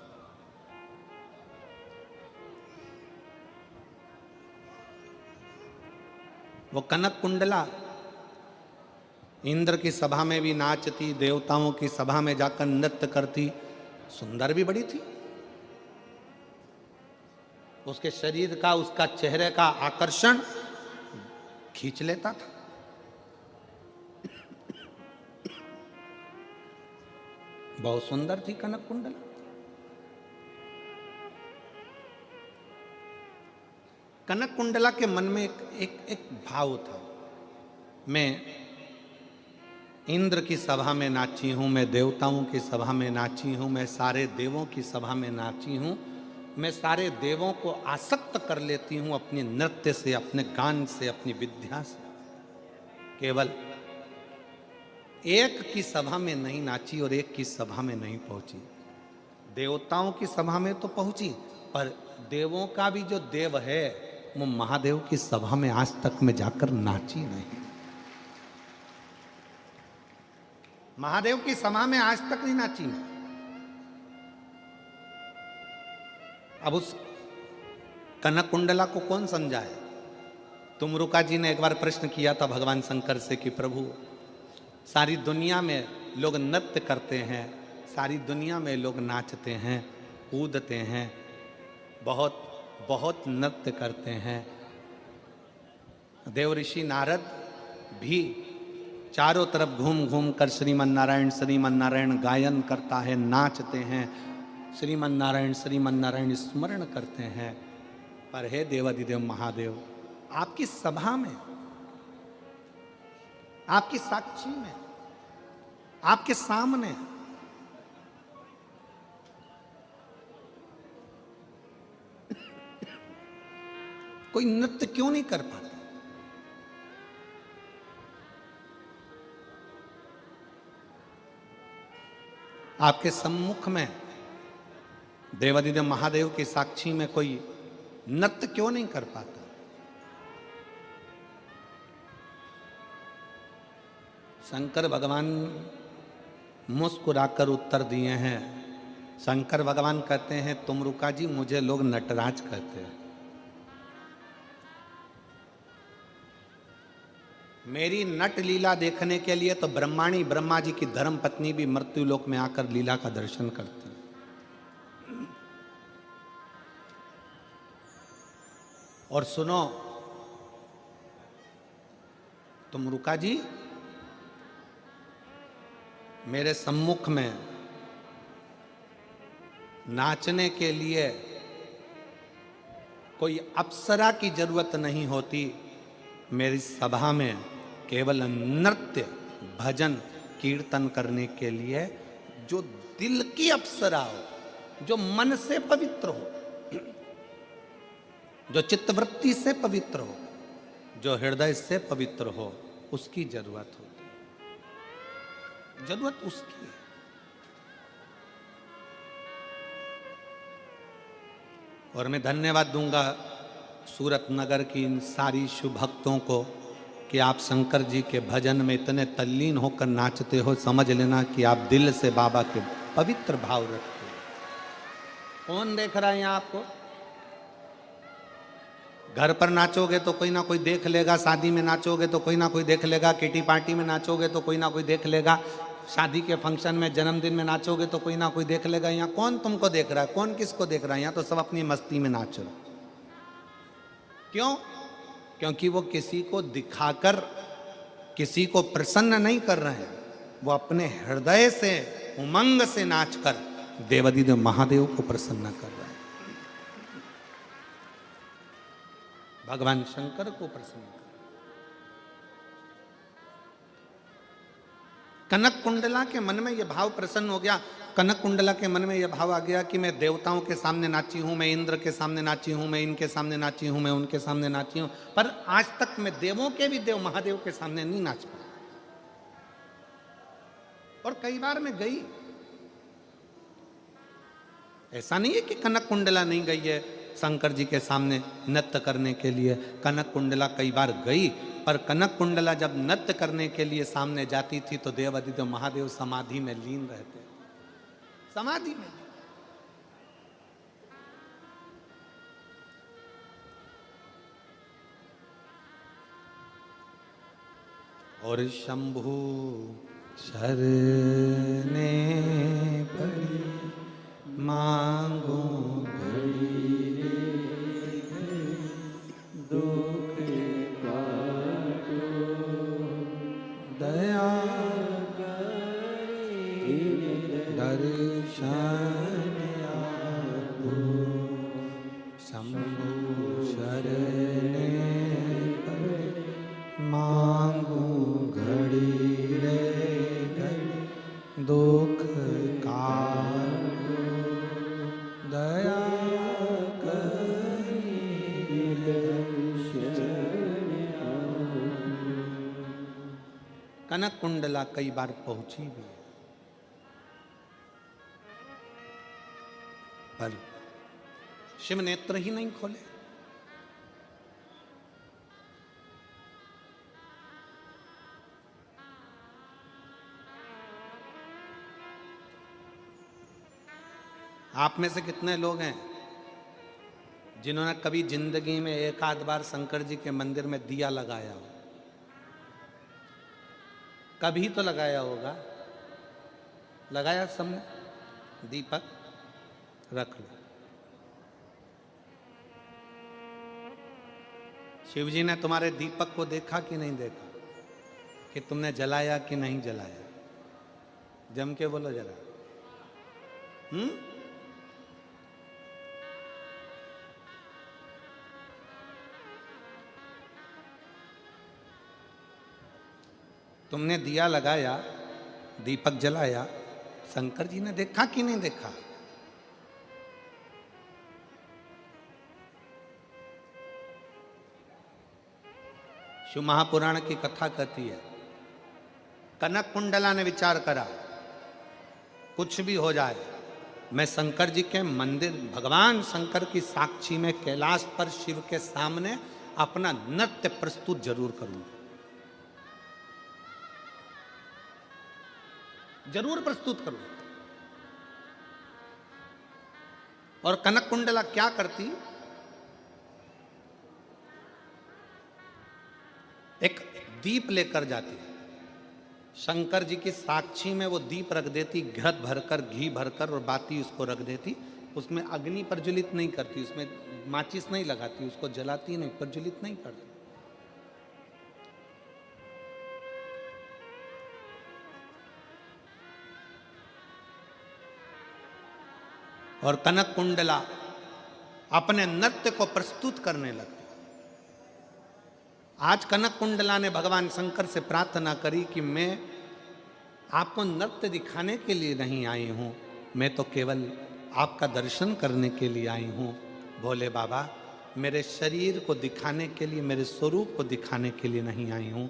वो कनक कुंडला इंद्र की सभा में भी नाचती, देवताओं की सभा में जाकर नृत्य करती, सुंदर भी बड़ी थी। उसके शरीर का, उसका चेहरे का आकर्षण खींच लेता था। बहुत सुंदर थी कनक कुंडला। कनक कुंडला के मन में एक भाव था, मैं इंद्र की सभा में नाची हूं, मैं देवताओं की सभा में नाची हूं, मैं सारे देवों की सभा में नाची हूं, मैं सारे देवों को आसक्त कर लेती हूं अपने नृत्य से, अपने गान से, अपनी विद्या से। केवल एक की सभा में नहीं नाची और एक की सभा में नहीं पहुंची। देवताओं की सभा में तो पहुंची, पर देवों का भी जो देव है वो महादेव की सभा में आज तक में जाकर नाची नहीं। महादेव की सभा में आज तक नहीं नाची मैं। अब उस कनक कुंडला को कौन समझाए? तुमरुका जी ने एक बार प्रश्न किया था भगवान शंकर से कि प्रभु, सारी दुनिया में लोग नृत्य करते हैं, सारी दुनिया में लोग नाचते हैं, कूदते हैं, बहुत बहुत नृत्य करते हैं। देव ऋषि नारद भी चारों तरफ घूम घूम कर श्रीमन नारायण गायन करता है, नाचते हैं, श्रीमन नारायण स्मरण करते हैं। पर हे देवादिदेव महादेव, आपकी सभा में, आपकी साक्षी में, आपके सामने कोई नृत्य क्यों नहीं कर पाता? आपके सम्मुख में देवादिदेव महादेव की साक्षी में कोई नृत्य क्यों नहीं कर पाता? शंकर भगवान मुस्कुराकर उत्तर दिए हैं। शंकर भगवान कहते हैं, तुमरुका जी, मुझे लोग नटराज कहते हैं। मेरी नट लीला देखने के लिए तो ब्रह्माणी ब्रह्मा जी की धर्म पत्नी भी मृत्यु लोक में आकर लीला का दर्शन करती है। और सुनो तुमरुका जी, मेरे सम्मुख में नाचने के लिए कोई अप्सरा की जरूरत नहीं होती। मेरी सभा में केवल नृत्य, भजन, कीर्तन करने के लिए जो दिल की अप्सरा हो, जो मन से पवित्र हो, जो चित्तवृत्ति से पवित्र हो, जो हृदय से पवित्र हो, उसकी जरूरत होती है। जरूरत उसकी है। और मैं धन्यवाद दूंगा सूरत नगर की इन सारी शुभ भक्तों को कि आप शंकर जी के भजन में इतने तल्लीन होकर नाचते हो। समझ लेना कि आप दिल से बाबा के पवित्र भाव रखते हो। कौन देख रहा है यहाँ आपको? घर पर नाचोगे तो कोई ना कोई देख लेगा, शादी में नाचोगे तो कोई ना कोई देख लेगा, किटी पार्टी में नाचोगे तो कोई ना कोई देख लेगा, शादी के फंक्शन में, जन्मदिन में नाचोगे तो कोई ना कोई देख लेगा। यहाँ कौन तुमको देख रहा है? कौन किसको देख रहा है? यहाँ तो सब अपनी मस्ती में नाच रहे। क्यों? क्योंकि वो किसी को दिखाकर किसी को प्रसन्न नहीं कर रहे हैं, वो अपने हृदय से उमंग से नाचकर देवाधिदेव महादेव को प्रसन्न कर रहे हैं, भगवान शंकर को प्रसन्न कर। कनक कुंडला के मन में यह भाव प्रसन्न हो गया। कनक कुंडला के मन में यह भाव आ गया कि मैं देवताओं के सामने नाची हूं, मैं इंद्र के सामने नाची हूं, मैं इनके सामने नाची हूं, मैं उनके सामने नाची हूं, पर आज तक मैं देवों के भी देव महादेव के सामने नहीं नाच पाया। और कई बार मैं गई, ऐसा नहीं है कि कनक कुंडला नहीं गई है शंकर जी के सामने नृत्य करने के लिए। कनक कुंडला कई बार गई, पर कनक कुंडला जब नृत्य करने के लिए सामने जाती थी तो देवाधिदेव महादेव समाधि में लीन रहते, समाधि में। और शंभु शरणे पड़ी मांगो घड़ी दुख काटो दया करी दर्शन आपो शंभु शरणे पड़ी मांगो घड़ी रे घड़ी दुख काटो दया करी दर्शन आपो। कनक कुंडला कई बार पहुंची भी, पर शिव नेत्र ही नहीं खोले। आप में से कितने लोग हैं जिन्होंने कभी जिंदगी में एक आध बार शंकर जी के मंदिर में दिया लगाया हो? कभी तो लगाया होगा, लगाया सबने? दीपक रख लो। शिव जी ने तुम्हारे दीपक को देखा कि नहीं देखा, कि तुमने जलाया कि नहीं जलाया? जम के बोलो जरा। तुमने दिया लगाया, दीपक जलाया, शंकर जी ने देखा कि नहीं देखा? शिव महापुराण की कथा कहती है, कनक कुंडला ने विचार करा, कुछ भी हो जाए मैं शंकर जी के मंदिर, भगवान शंकर की साक्षी में कैलाश पर शिव के सामने अपना नृत्य प्रस्तुत जरूर करूंगा, जरूर प्रस्तुत करूंगा। और कनक कुंडला क्या करती, एक दीप लेकर जाती, शंकर जी की साक्षी में वो दीप रख देती, घृत भरकर, घी भरकर, और बाती उसको रख देती। उसमें अग्नि प्रज्वलित नहीं करती, उसमें माचिस नहीं लगाती, उसको जलाती नहीं, प्रज्वलित नहीं करती। और कनक कुंडला अपने नृत्य को प्रस्तुत करने लगती। आज कनक कुंडला ने भगवान शंकर से प्रार्थना करी कि मैं आपको नृत्य दिखाने के लिए नहीं आई हूं, मैं तो केवल आपका दर्शन करने के लिए आई हूं। भोले बाबा, मेरे शरीर को दिखाने के लिए, मेरे स्वरूप को दिखाने के लिए नहीं आई हूं,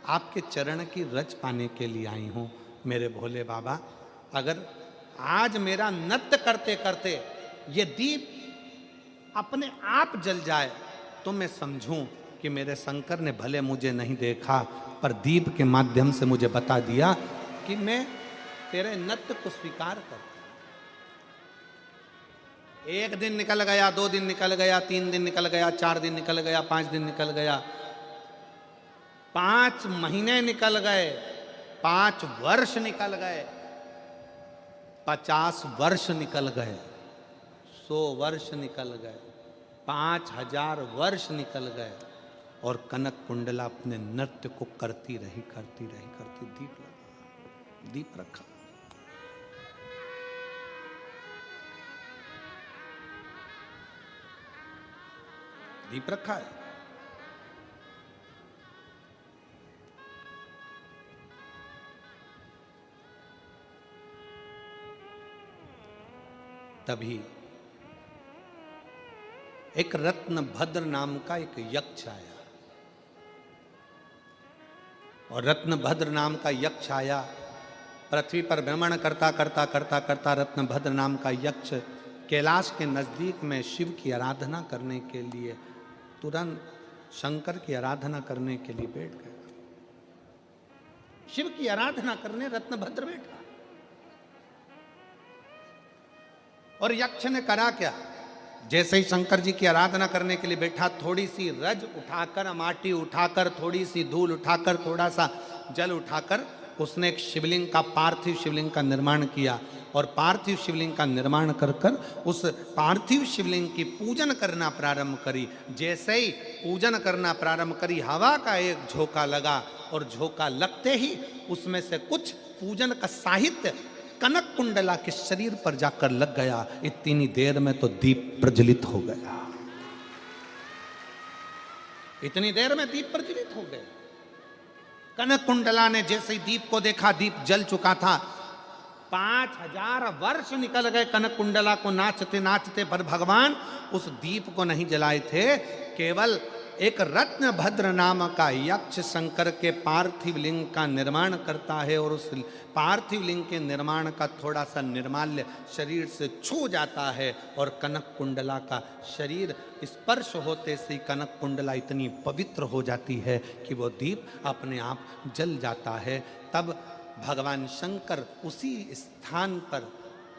आपके चरण की रज पाने के लिए आई हूं। मेरे भोले बाबा, अगर आज मेरा नृत्य करते करते ये दीप अपने आप जल जाए तो मैं समझूं कि मेरे शंकर ने भले मुझे नहीं देखा, पर दीप के माध्यम से मुझे बता दिया कि मैं तेरे नृत्य को स्वीकार करता। एक दिन निकल गया, 2 दिन निकल गया, 3 दिन निकल गया, 4 दिन निकल गया, 5 दिन निकल गया, 5 महीने निकल गए, 5 वर्ष निकल गए, 50 वर्ष निकल गए, 100 वर्ष निकल गए, 5000 वर्ष निकल गए, और कनक कुंडला अपने नृत्य को करती रही दीप लगा, दीप रखा। दीप रखा है। तभी एक रत्नभद्र नाम का एक यक्ष आया, और रत्नभद्र नाम का यक्ष आया, पृथ्वी पर भ्रमण करता रत्नभद्र नाम का यक्ष कैलाश के नजदीक में शिव की आराधना करने के लिए, तुरंत शंकर की आराधना करने के लिए बैठ गया। शिव की आराधना करने रत्नभद्र बैठा, और यक्ष ने करा क्या, जैसे ही शंकर जी की आराधना करने के लिए बैठा, थोड़ी सी रज उठाकर, माटी उठाकर, थोड़ी सी धूल उठाकर, थोड़ा सा जल उठाकर उसने एक शिवलिंग का, पार्थिव शिवलिंग का निर्माण किया, और पार्थिव शिवलिंग का निर्माण कर कर उस पार्थिव शिवलिंग की पूजन करना प्रारंभ करी। जैसे ही पूजन करना प्रारंभ करी, हवा का एक झोंका लगा, और झोंका लगते ही उसमें से कुछ पूजन का साहित्य कनक कुंडला के शरीर पर जाकर लग गया। इतनी देर में तो दीप प्रज्वलित हो गया, इतनी देर में दीप प्रज्वलित हो गए। कनक कुंडला ने जैसे ही दीप को देखा, दीप जल चुका था। 5000 वर्ष निकल गए कनक कुंडला को नाचते नाचते, पर भगवान उस दीप को नहीं जलाए थे। केवल एक रत्नभद्र नाम का यक्ष शंकर के पार्थिव लिंग का निर्माण करता है, और उस पार्थिव लिंग के निर्माण का थोड़ा सा निर्माल्य शरीर से छू जाता है, और कनक कुंडला का शरीर स्पर्श होते से कनक कुंडला इतनी पवित्र हो जाती है कि वो दीप अपने आप जल जाता है। तब भगवान शंकर उसी स्थान पर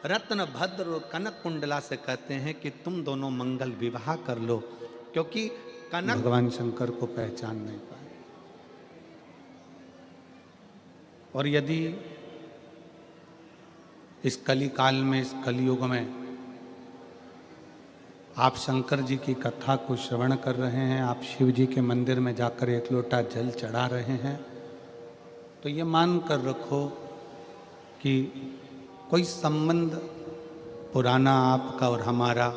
रत्नभद्र और कनक कुंडला से कहते हैं कि तुम दोनों मंगल विवाह कर लो, क्योंकि कनक भगवान शंकर को पहचान नहीं पाए। और यदि इस कली काल में, इस कलयुग में आप शंकर जी की कथा को श्रवण कर रहे हैं, आप शिव जी के मंदिर में जाकर एक लोटा जल चढ़ा रहे हैं, तो ये मान कर रखो कि कोई संबंध पुराना आपका और हमारा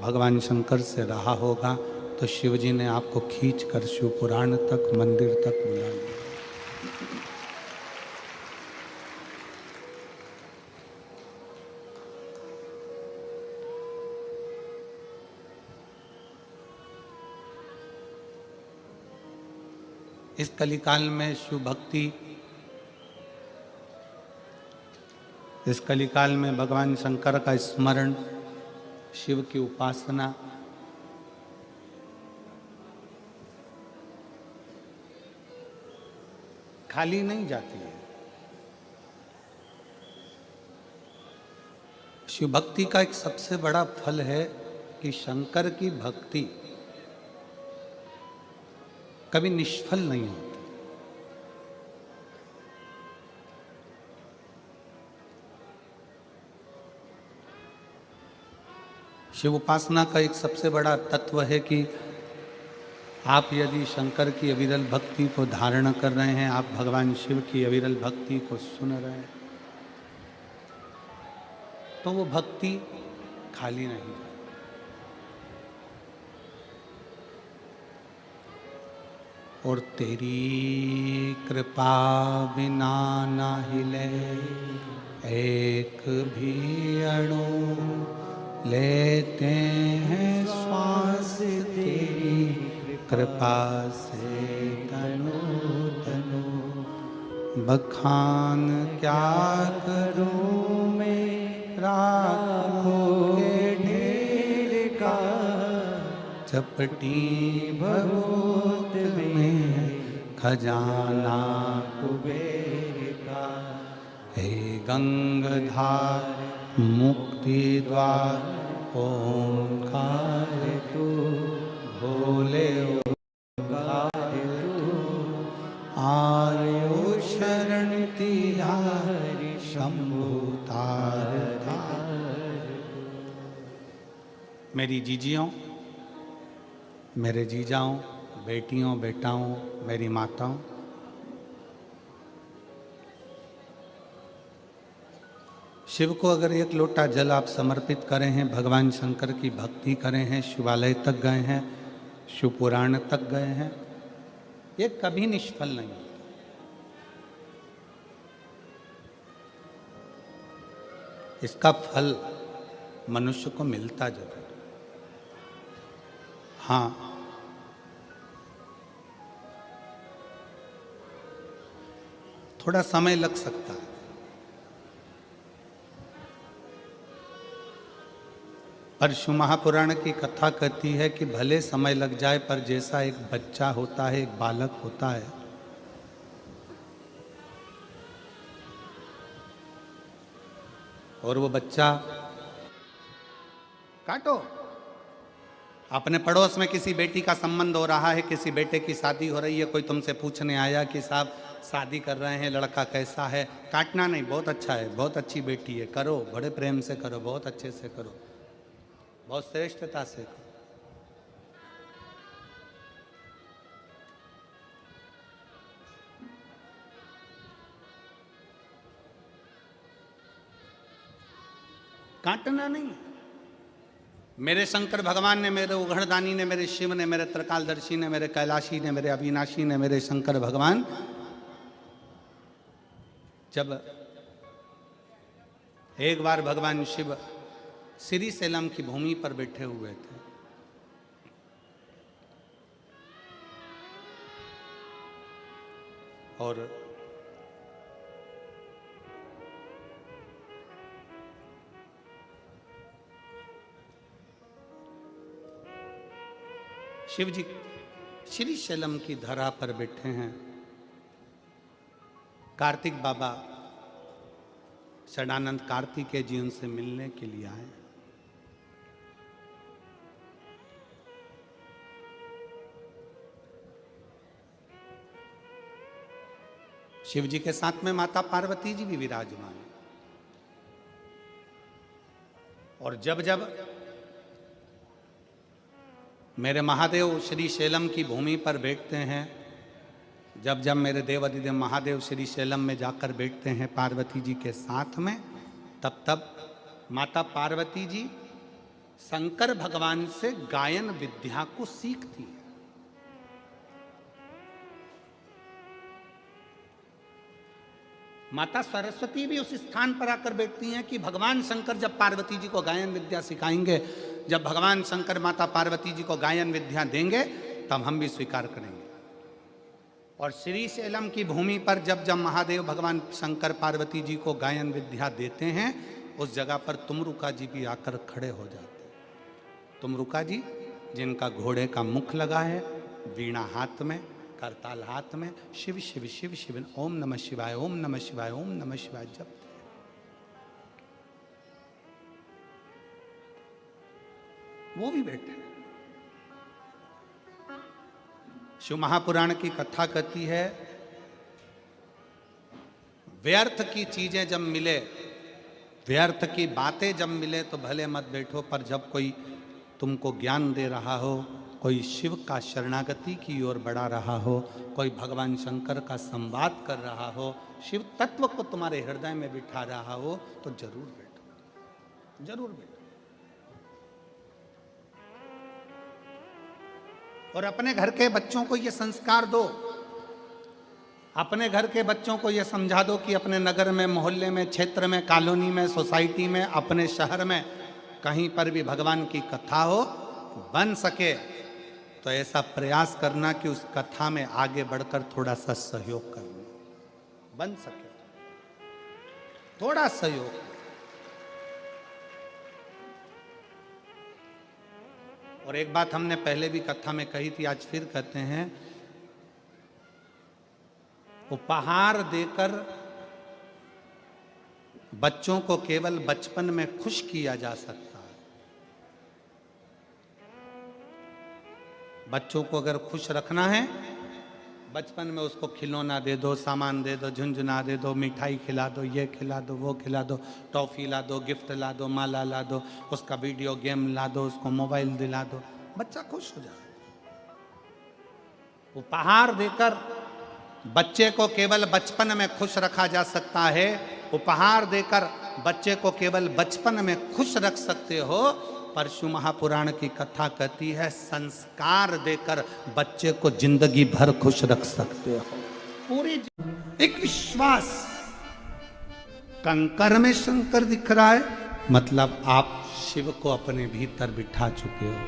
भगवान शंकर से रहा होगा, तो शिव जी ने आपको खींच कर शिव पुराण तक, मंदिर तक बुला लिया। इस कलिकाल में शिव भक्ति, इस कलिकाल में भगवान शंकर का स्मरण, शिव की उपासना खाली नहीं जाती है। शिव भक्ति का एक सबसे बड़ा फल है कि शंकर की भक्ति कभी निष्फल नहीं होती। शिव उपासना का एक सबसे बड़ा तत्व है कि आप यदि शंकर की अविरल भक्ति को धारण कर रहे हैं, आप भगवान शिव की अविरल भक्ति को सुन रहे हैं, तो वो भक्ति खाली नहीं जाती। और तेरी कृपा बिना ना हिले एक भी अणु, लेते हैं श्वास तेरी कृपा से तनु तनु। बखान क्या करूं मैं राखों के ढेर का, चपटी भभूत में खजाना कुबेर का। हे गंगाधार मुक्ति द्वार ओंकार तू, भोले ओंकार तू। आयो शरण तिहारी शंभु तार तार। मेरी जीजियों, मेरे जीजाओं, बेटियों, बेटाओं, मेरी माताओं, शिव को अगर एक लोटा जल आप समर्पित करें हैं, भगवान शंकर की भक्ति करें हैं, शिवालय तक गए हैं, शिव पुराण तक गए हैं, ये कभी निष्फल नहीं होता। इसका फल मनुष्य को मिलता जरूर। हाँ, थोड़ा समय लग सकता है, पर शिव महापुराण की कथा कहती है कि भले समय लग जाए, पर जैसा एक बच्चा होता है, एक बालक होता है, और वो बच्चा काटो, अपने पड़ोस में किसी बेटी का संबंध हो रहा है, किसी बेटे की शादी हो रही है, कोई तुमसे पूछने आया कि साहब शादी कर रहे हैं, लड़का कैसा है, काटना नहीं, बहुत अच्छा है, बहुत अच्छी बेटी है, करो, बड़े प्रेम से करो, बहुत अच्छे से करो, बहुत श्रेष्ठता से करो। काटना नहीं। मेरे शंकर भगवान ने, मेरे उघड़दानी ने, मेरे शिव ने, मेरे त्रिकालदर्शी ने, मेरे कैलाशी ने, मेरे अविनाशी ने, मेरे शंकर भगवान जब एक बार भगवान शिव श्री सेलम की भूमि पर बैठे हुए थे, और शिव जी श्री शैलम की धरा पर बैठे हैं। कार्तिक बाबा षडानंद कार्तिकेय जी उनसे मिलने के लिए आए। शिव जी के साथ में माता पार्वती जी भी विराजमान है। और जब जब मेरे महादेव श्री शैलम की भूमि पर बैठते हैं, जब जब मेरे देव अधिदेव महादेव श्री शैलम में जाकर बैठते हैं पार्वती जी के साथ में, तब तब माता पार्वती जी शंकर भगवान से गायन विद्या को सीखती है। माता सरस्वती भी उस स्थान पर आकर बैठती हैं कि भगवान शंकर जब पार्वती जी को गायन विद्या सिखाएंगे, जब भगवान शंकर माता पार्वती जी को गायन विद्या देंगे, तब हम भी स्वीकार करेंगे। और श्री शैलम की भूमि पर जब जब महादेव भगवान शंकर पार्वती जी को गायन विद्या देते हैं, उस जगह पर तुमरुका जी भी आकर खड़े हो जाते हैं। तुमरुका जी जिनका घोड़े का मुख लगा है, वीणा हाथ में, करताल हाथ में, शिव शिव शिव शिव, ओम नमः शिवाय, ओम नमः शिवाय, ओम नमः शिवाय जपते हैं। वो भी बैठे। शिव महापुराण की कथा कहती है, व्यर्थ की चीजें जब मिले, व्यर्थ की बातें जब मिले तो भले मत बैठो, पर जब कोई तुमको ज्ञान दे रहा हो, कोई शिव का शरणागति की ओर बढ़ा रहा हो, कोई भगवान शंकर का संवाद कर रहा हो, शिव तत्व को तुम्हारे हृदय में बिठा रहा हो, तो जरूर बैठो, जरूर बैठो। और अपने घर के बच्चों को ये संस्कार दो, अपने घर के बच्चों को ये समझा दो कि अपने नगर में, मोहल्ले में, क्षेत्र में, कॉलोनी में, सोसाइटी में, अपने शहर में कहीं पर भी भगवान की कथा हो, बन सके तो ऐसा प्रयास करना कि उस कथा में आगे बढ़कर थोड़ा सा सहयोग करना, बन सके थोड़ा सहयोग। और एक बात हमने पहले भी कथा में कही थी, आज फिर कहते हैं, उपहार देकर बच्चों को केवल बचपन में खुश किया जा सकता है। बच्चों को अगर खुश रखना है, बचपन में उसको खिलौना दे दो, सामान दे दो, झुंझुना दे दो, मिठाई खिला दो, ये खिला दो, वो खिला दो, टॉफी ला दो, गिफ्ट ला दो, माला ला दो, उसका वीडियो गेम ला दो, उसको मोबाइल दिला दो, बच्चा खुश हो जाए। उपहार देकर बच्चे को केवल बचपन में खुश रखा जा सकता है। उपहार देकर बच्चे को केवल बचपन में खुश रख सकते हो, परशु महापुराण की कथा कहती है संस्कार देकर बच्चे को जिंदगी भर खुश रख सकते हो। पूरी एक विश्वास। कंकर में शंकर दिख रहा है, मतलब आप शिव को अपने भीतर बिठा चुके हो।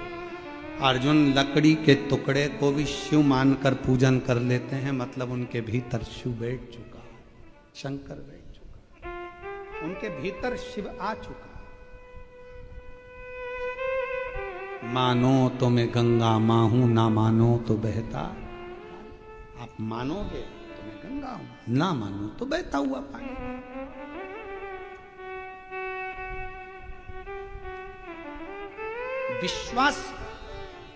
अर्जुन लकड़ी के टुकड़े को भी शिव मानकर पूजन कर लेते हैं, मतलब उनके भीतर शिव बैठ चुका, शंकर बैठ चुका, उनके भीतर शिव आ चुका। मानो तो मैं गंगा मां हूं, ना मानो तो बहता। आप मानोगे तो मैं गंगा हूं, ना मानो तो बहता हुआ पानी। विश्वास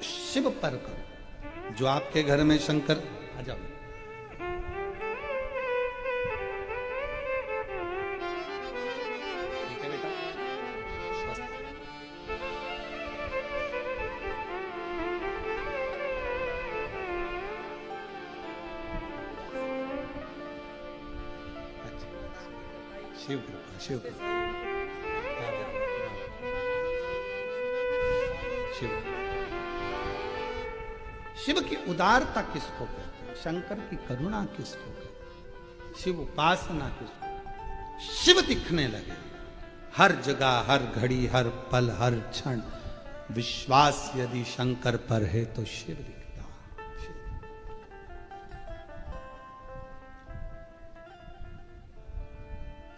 शिव पर करो। जो आपके घर में शंकर, आ जाओ, ठीक है बेटा, स्वस्थ। शिव कृपा, शिव कृपा, शिव। शिव की उदारता किसको कहते हैं? शंकर की करुणा किसको कहते हैं? शिव उपासना किसको? शिव दिखने लगे हर जगह, हर घड़ी, हर पल, हर क्षण। विश्वास यदि शंकर पर है तो शिव दिखता।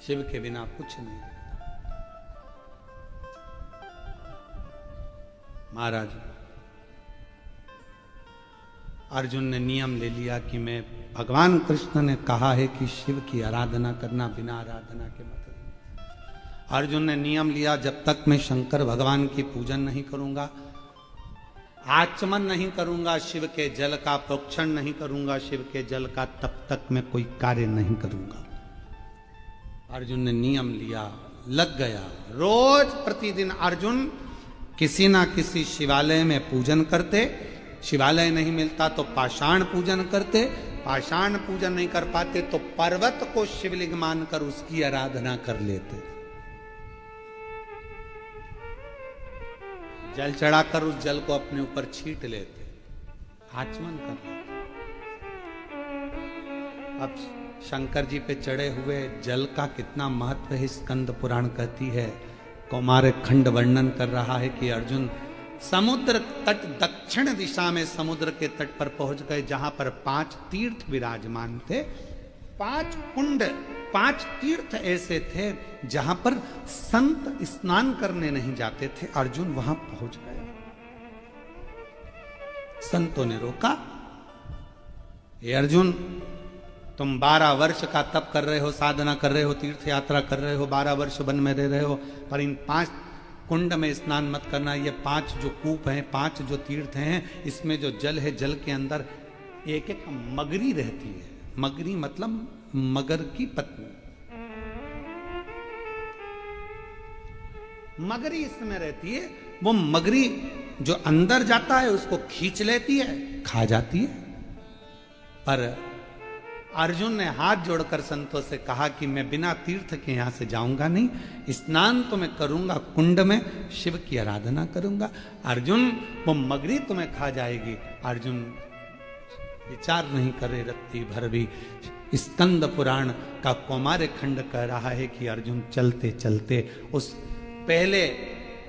शिव के बिना कुछ नहीं दिखता। महाराज अर्जुन ने नियम ले लिया कि मैं, भगवान कृष्ण ने कहा है कि शिव की आराधना करना बिना आराधना के मतलब। अर्जुन ने नियम लिया, जब तक मैं शंकर भगवान की पूजन नहीं करूंगा, आचमन नहीं करूंगा, शिव के जल का प्रोक्षण नहीं करूंगा, शिव के जल का, तब तक मैं कोई कार्य नहीं करूंगा। अर्जुन ने नियम लिया, लग गया। रोज प्रतिदिन अर्जुन किसी ना किसी शिवालय में पूजन करते। शिवालय नहीं मिलता तो पाषाण पूजन करते। पाषाण पूजन नहीं कर पाते तो पर्वत को शिवलिंग मानकर उसकी आराधना कर लेते। जल चढ़ाकर उस जल को अपने ऊपर छींट लेते, आचमन कर लेते। अब शंकर जी पे चढ़े हुए जल का कितना महत्व है, स्कंद पुराण कहती है। कौमार खंड वर्णन कर रहा है कि अर्जुन समुद्र तट, दक्षिण दिशा में समुद्र के तट पर पहुंच गए, जहां पर 5 तीर्थ विराजमान थे। 5 कुंड, 5 तीर्थ ऐसे थे जहां पर संत स्नान करने नहीं जाते थे। अर्जुन वहां पहुंच गए। संतों ने रोका, ये अर्जुन, तुम 12 वर्ष का तप कर रहे हो, साधना कर रहे हो, तीर्थ यात्रा कर रहे हो, 12 वर्ष वन में रह रहे हो, पर इन 5 कुंड में स्नान मत करना। ये 5 जो कूप हैं, 5 जो तीर्थ हैं, इसमें जो जल है, जल के अंदर एक एक मगरी रहती है। मगरी मतलब मगर की पत्नी। मगरी इसमें रहती है। वो मगरी जो अंदर जाता है उसको खींच लेती है, खा जाती है। पर अर्जुन ने हाथ जोड़कर संतों से कहा कि मैं बिना तीर्थ के यहां से जाऊंगा नहीं, स्नान तो मैं करूंगा, कुंड में शिव की आराधना करूंगा। अर्जुन, वो मगरी तुम्हें खा जाएगी। अर्जुन विचार नहीं करे रत्ती भर भी। स्कंद पुराण का कौमार खंड कह रहा है कि अर्जुन चलते चलते उस पहले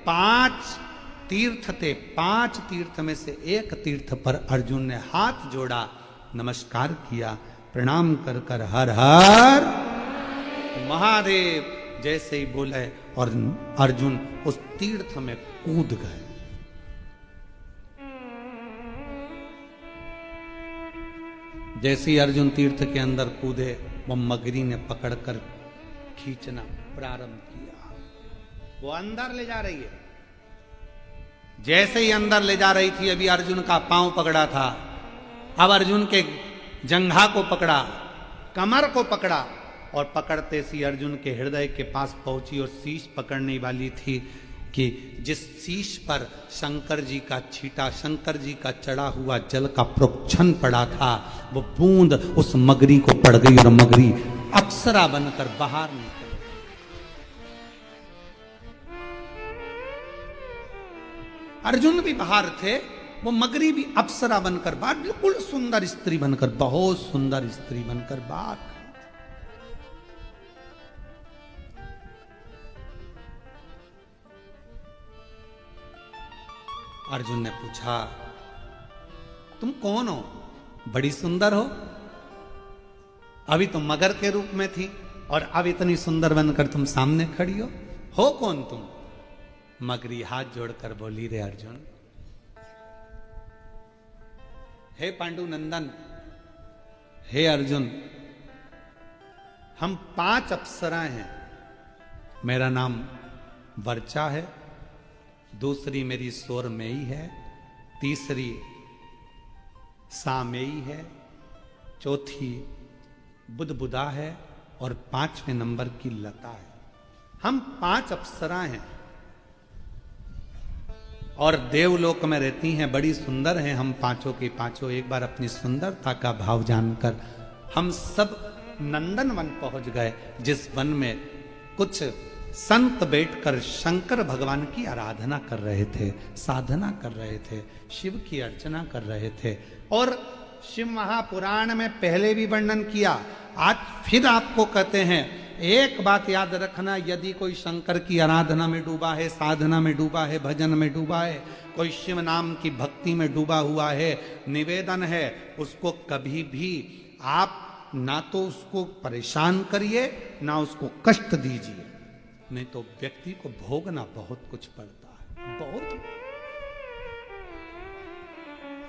5 तीर्थ थे, 5 तीर्थ में से एक तीर्थ पर अर्जुन ने हाथ जोड़ा, नमस्कार किया, प्रणाम कर कर हर हर महादेव जैसे ही बोले और अर्जुन उस तीर्थ में कूद गए। जैसे ही अर्जुन तीर्थ के अंदर कूदे, वो मगरी ने पकड़कर खींचना प्रारंभ किया। वो अंदर ले जा रही है। जैसे ही अंदर ले जा रही थी, अभी अर्जुन का पांव पकड़ा था, अब अर्जुन के जंघा को पकड़ा, कमर को पकड़ा, और पकड़ते सी अर्जुन के हृदय के पास पहुंची और शीश पकड़ने वाली थी। कि जिस शीश पर शंकर जी का छीटा, शंकर जी का चढ़ा हुआ जल का प्रोक्षण पड़ा था, वो बूंद उस मगरी को पड़ गई और मगरी अप्सरा बनकर बाहर निकल। अर्जुन भी बाहर थे, वो मगरी भी अप्सरा बनकर बाहर, बिल्कुल सुंदर स्त्री बनकर, बहुत सुंदर स्त्री बनकर बाहर। अर्जुन ने पूछा, तुम कौन हो? बड़ी सुंदर हो, अभी तुम मगर के रूप में थी और अब इतनी सुंदर बनकर तुम सामने खड़ी हो कौन तुम? मगरी हाथ जोड़कर बोली, रे अर्जुन, हे पांडु नंदन, हे अर्जुन, हम 5 अप्सराएं हैं। मेरा नाम वर्चा है, दूसरी मेरी सोरमेयी है, तीसरी सामेयी है, चौथी बुदबुदा है और 5वें नंबर की लता है। हम 5 अप्सराएं हैं और देवलोक में रहती हैं, बड़ी सुंदर हैं हम पांचों की पांचों। एक बार अपनी सुंदरता का भाव जानकर हम सब नंदन वन पहुंच गए, जिस वन में कुछ संत बैठकर शंकर भगवान की आराधना कर रहे थे, साधना कर रहे थे, शिव की अर्चना कर रहे थे। और शिव महापुराण में पहले भी वर्णन किया, आज फिर आपको कहते हैं, एक बात याद रखना, यदि कोई शंकर की आराधना में डूबा है, साधना में डूबा है, भजन में डूबा है, कोई शिव नाम की भक्ति में डूबा हुआ है, निवेदन है, उसको कभी भी आप ना तो उसको परेशान करिए ना उसको कष्ट दीजिए, नहीं तो व्यक्ति को भोगना बहुत कुछ पड़ता है, बहुत।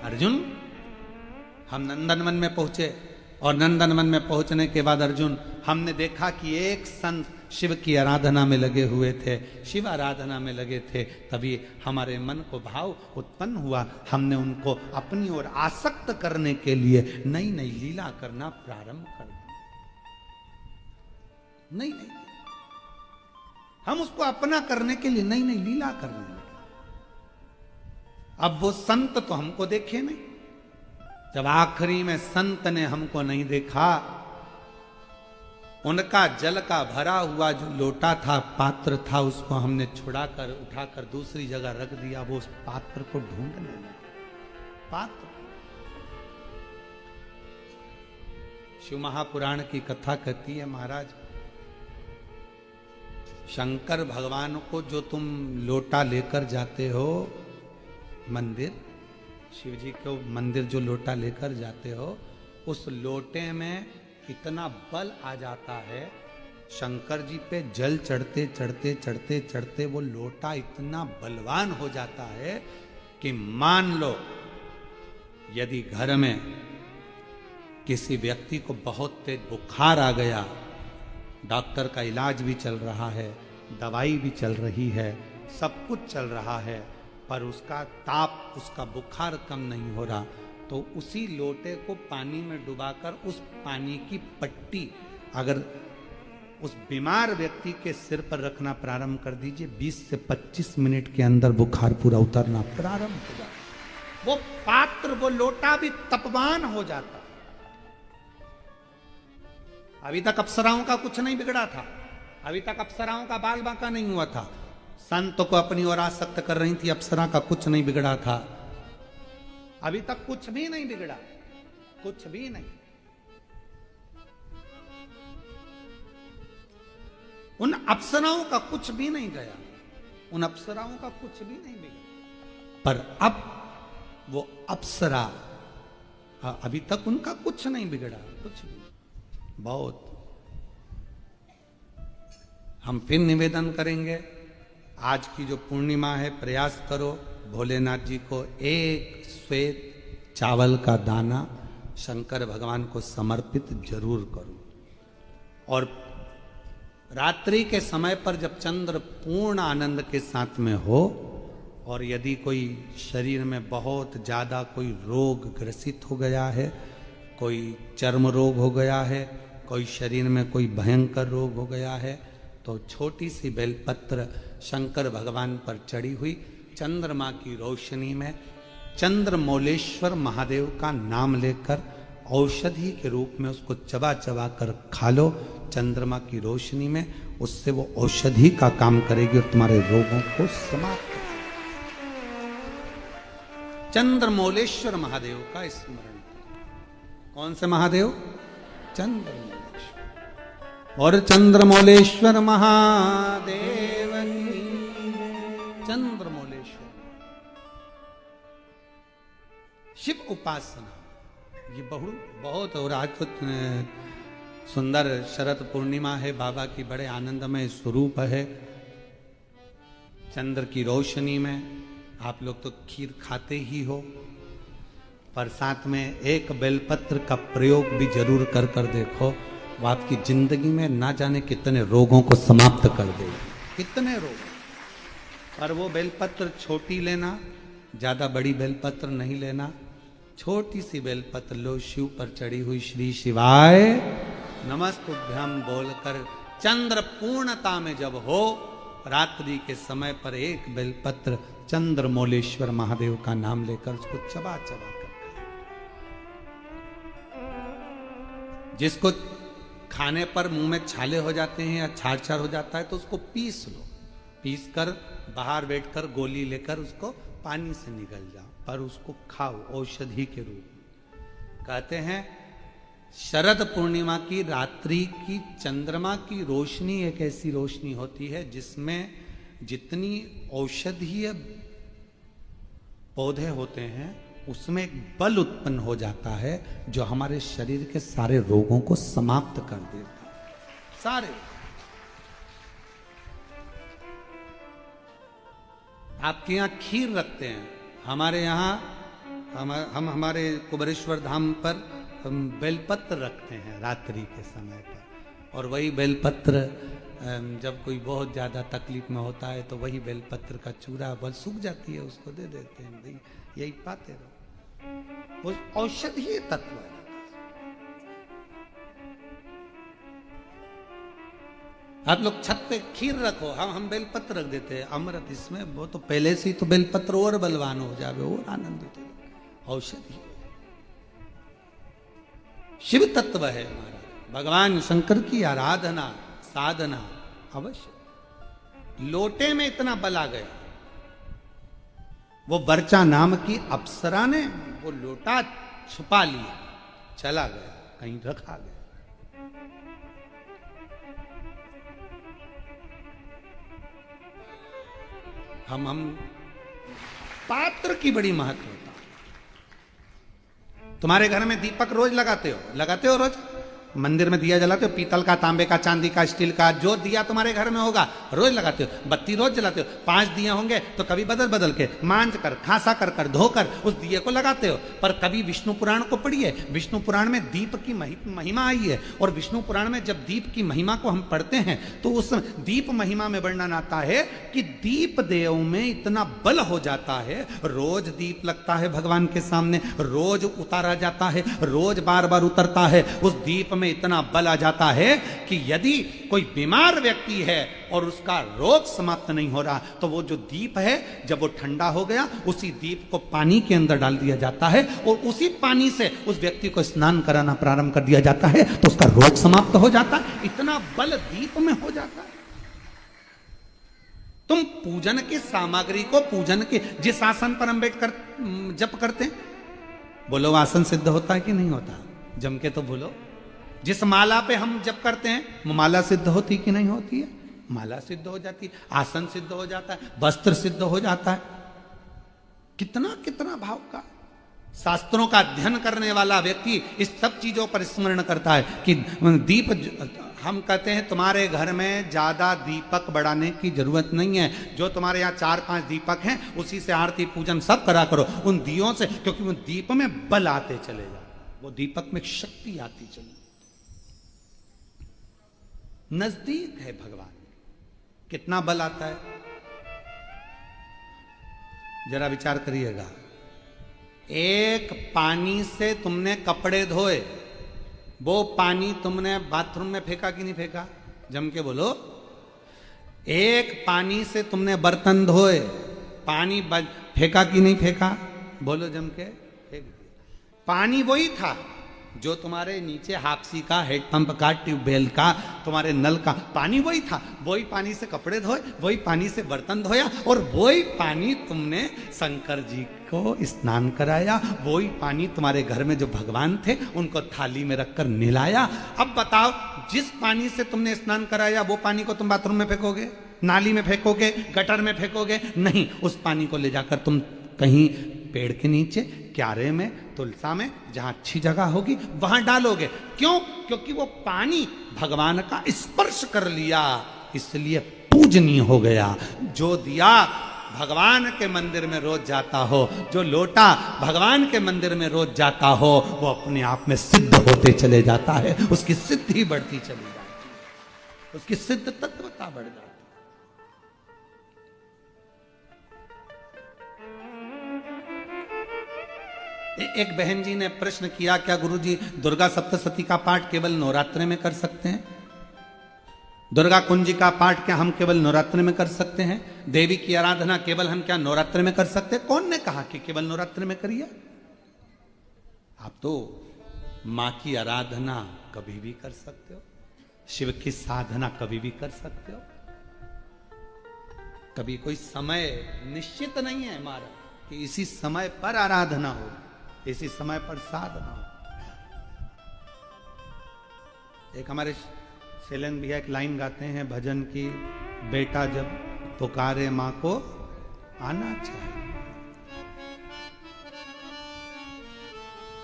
अर्जुन, हम नंदनवन में पहुंचे और नंदनवन में पहुंचने के बाद अर्जुन, हमने देखा कि एक संत शिव की आराधना में लगे हुए थे, शिव आराधना में लगे थे। तभी हमारे मन को भाव उत्पन्न हुआ, हमने उनको अपनी ओर आसक्त करने के लिए नई नई लीला करना प्रारंभ कर दिया। नई नई हम उसको अपना करने के लिए नई नई लीला करने लगे। अब वो संत तो हमको देखे नहीं, जब आखिरी में संत ने हमको नहीं देखा, उनका जल का भरा हुआ जो लोटा था, पात्र था, उसको हमने छुड़ाकर उठाकर दूसरी जगह रख दिया। वो उस पात्र को ढूंढने लगे। पात्र, शिव महापुराण की कथा कहती है, महाराज शंकर भगवान को जो तुम लोटा लेकर जाते हो मंदिर, शिव जी को मंदिर जो लोटा लेकर जाते हो, उस लोटे में इतना बल आ जाता है, शंकर जी पे जल चढ़ते चढ़ते चढ़ते चढ़ते वो लोटा इतना बलवान हो जाता है कि मान लो यदि घर में किसी व्यक्ति को बहुत तेज बुखार आ गया, डॉक्टर का इलाज भी चल रहा है, दवाई भी चल रही है, सब कुछ चल रहा है, पर उसका ताप, उसका बुखार कम नहीं हो रहा, तो उसी लोटे को पानी में डुबाकर उस पानी की पट्टी अगर उस बीमार व्यक्ति के सिर पर रखना प्रारंभ कर दीजिए, 20 से 25 मिनट के अंदर बुखार पूरा उतरना प्रारंभ हो जाता। वो पात्र, वो लोटा भी तपवान हो जाता। अभी तक अप्सराओं का कुछ नहीं बिगड़ा था, अभी तक अप्सराओं का बाल बांका नहीं हुआ था, संत को अपनी ओर आसक्त कर रही थी, अप्सरा का कुछ नहीं बिगड़ा था, अभी तक कुछ भी नहीं बिगड़ा, कुछ भी नहीं। उन अप्सराओं का कुछ भी नहीं गया, उन अप्सराओं का कुछ भी नहीं बिगड़ा, पर अब वो अप्सरा, अभी तक उनका कुछ नहीं बिगड़ा, कुछ भी। बहुत हम फिर निवेदन करेंगे, आज की जो पूर्णिमा है, प्रयास करो भोलेनाथ जी को एक श्वेत चावल का दाना शंकर भगवान को समर्पित जरूर करो। और रात्रि के समय पर जब चंद्र पूर्ण आनंद के साथ में हो, और यदि कोई शरीर में बहुत ज़्यादा कोई रोग ग्रसित हो गया है, कोई चर्म रोग हो गया है, कोई शरीर में कोई भयंकर रोग हो गया है, तो छोटी सी बेलपत्र शंकर भगवान पर चढ़ी हुई चंद्रमा की रोशनी में चंद्रमौलेश्वर महादेव का नाम लेकर औषधि के रूप में उसको चबा चबा कर खा लो चंद्रमा की रोशनी में, उससे वो औषधि का काम करेगी और तुम्हारे रोगों को समाप्त करेगी। चंद्रमौलेश्वर महादेव का स्मरण करें। कौन से महादेव? चंद्रमौलेश्वर। और चंद्रमौलेश्वर महादेव की चंद्रमौलेश्वर शिव उपासना ये बहुत और आज तो सुंदर शरद पूर्णिमा है, बाबा की बड़े आनंदमय स्वरूप है। चंद्र की रोशनी में आप लोग तो खीर खाते ही हो, पर साथ में एक बेलपत्र का प्रयोग भी जरूर कर कर देखो, वो आपकी जिंदगी में ना जाने कितने रोगों को समाप्त कर देगा, कितने रोग। पर वो बेलपत्र छोटी लेना, ज्यादा बड़ी बेलपत्र नहीं लेना, छोटी सी बेलपत्र लो, शिव पर चढ़ी हुई श्री शिवाय नमस्तुभ्यम बोलकर चंद्र पूर्णता में जब हो रात्रि के समय पर एक बेलपत्र चंद्रमौलेश्वर महादेव का नाम लेकर उसको चबा चबा कर, जिसको खाने पर मुंह में छाले हो जाते हैं या छार छार हो जाता है तो उसको पीस लो, पीस कर बाहर बैठकर गोली लेकर उसको पानी से निगल जाओ, पर उसको खाओ औषधि के रूप में। कहते हैं शरद पूर्णिमा की रात्रि की चंद्रमा की रोशनी एक ऐसी रोशनी होती है जिसमें जितनी औषधीय पौधे होते हैं उसमें एक बल उत्पन्न हो जाता है जो हमारे शरीर के सारे रोगों को समाप्त कर देता है। सारे आपके यहाँ खीर रखते हैं, हमारे यहाँ हम हमारे कुबेरेश्वर धाम पर हम बेलपत्र रखते हैं रात्रि के समय पर, और वही बेलपत्र जब कोई बहुत ज़्यादा तकलीफ में होता है तो वही बेलपत्र का चूरा बल सूख जाती है उसको दे देते हैं, भाई यही पाते रहो, वो औषधीय तत्व है। आप लोग छत पे खीर रखो, हम बेलपत्र रख देते हैं अमृत इसमें, वो तो पहले से ही तो बेलपत्र और बलवान हो जावे और आनंदित हो। औषधि शिव तत्व है महाराज, भगवान शंकर की आराधना साधना अवश्य। लोटे में इतना बल आ गया, वो वर्चा नाम की अप्सरा ने वो लोटा छुपा लिया, चला गया कहीं रखा गया। हम पात्र की बड़ी महत्वता। तुम्हारे घर में दीपक रोज लगाते हो रोज? मंदिर में दिया जलाते हो, पीतल का, तांबे का, चांदी का, स्टील का, जो दिया तुम्हारे घर में होगा रोज लगाते हो। बत्ती रोज जलाते हो, 5 दिए होंगे तो कभी बदल बदल के मांझ कर, खासा कर कर, धोकर उस दिए को लगाते हो। पर कभी विष्णु पुराण को पढ़िए, विष्णु पुराण में दीप की महिमा आई है, और विष्णु पुराण में जब दीप की महिमा को हम पढ़ते हैं तो उस दीप महिमा में वर्णन आता है कि दीप देव में इतना बल हो जाता है, रोज दीप लगता है भगवान के सामने, रोज उतारा जाता है, रोज बार बार उतरता है, उस दीप में इतना बल आ जाता है कि यदि कोई बीमार व्यक्ति है और उसका रोग समाप्त नहीं हो रहा तो वो जो दीप है जब वो ठंडा हो गया उसी दीप को पानी के अंदर डाल दिया जाता है और उसी पानी से उस व्यक्ति को स्नान कराना प्रारंभ कर दिया जाता है तो उसका रोग समाप्त हो जाता है। इतना बल दीप में हो जाता है। तुम पूजन की सामग्री को, पूजन के जिस आसन पर हम बैठकर जप करते हैं, बोलो आसन सिद्ध होता है कि नहीं होता? जम के तो बोलो। जिस माला पे हम जप करते हैं वो माला सिद्ध होती कि नहीं होती है? माला सिद्ध हो जाती है, आसन सिद्ध हो जाता है, वस्त्र सिद्ध हो जाता है। कितना कितना भाव का। शास्त्रों का अध्ययन करने वाला व्यक्ति इस सब चीजों पर स्मरण करता है कि दीप, हम कहते हैं तुम्हारे घर में ज्यादा दीपक बढ़ाने की जरूरत नहीं है, जो तुम्हारे यहाँ 4-5 दीपक हैं उसी से आरती पूजन सब करा करो उन दियों से, क्योंकि वो दीप में बल आते चले जाओ, वो दीपक में शक्ति आती चली। नजदीक है भगवान, कितना बल आता है जरा विचार करिएगा। एक पानी से तुमने कपड़े धोए, वो पानी तुमने बाथरूम में फेंका कि नहीं फेंका? जम के बोलो। एक पानी से तुमने बर्तन धोए, पानी फेंका कि नहीं फेंका? बोलो जम के, फेंक दिया। पानी वही था जो तुम्हारे नीचे हाप्सी का, हेडपंप का, ट्यूबवेल का, तुम्हारे नल का पानी वही था। वही पानी से कपड़े धोए, वही पानी से बर्तन धोया, और वही पानी तुमने शंकर जी को स्नान कराया। वही पानी तुम्हारे घर में जो भगवान थे उनको थाली में रखकर नहलाया। अब बताओ, जिस पानी से तुमने स्नान कराया वो पानी को तुम बाथरूम में फेंकोगे, नाली में फेंकोगे, गटर में फेंकोगे? नहीं, उस पानी को ले जाकर तुम कहीं पेड़ के नीचे, क्यारे में, तुलसा में, जहां अच्छी जगह होगी वहां डालोगे। क्यों? क्योंकि वो पानी भगवान का स्पर्श कर लिया, इसलिए पूजनीय हो गया। जो दिया भगवान के मंदिर में रोज जाता हो, जो लोटा भगवान के मंदिर में रोज जाता हो, वो अपने आप में सिद्ध होते चले जाता है, उसकी सिद्धि बढ़ती चली जाती है, उसकी सिद्ध तत्वता बढ़ जाती है। एक बहन जी ने प्रश्न किया, क्या गुरुजी दुर्गा सप्तशती का पाठ केवल नवरात्रि में कर सकते हैं? दुर्गा कुंजी का पाठ क्या हम केवल नवरात्रि में कर सकते हैं? देवी की आराधना केवल हम क्या नवरात्रि में कर सकते हैं? कौन ने कहा कि केवल नवरात्रि में करिए? आप तो मां की आराधना कभी भी कर सकते हो, शिव की साधना कभी भी कर सकते हो। कभी कोई समय निश्चित नहीं है हमारा कि इसी समय पर आराधना हो, इसी समय पर साधना हो। एक हमारे शैलेंद्र भैया एक लाइन गाते हैं भजन की, बेटा जब पुकारे मां को आना चाहिए।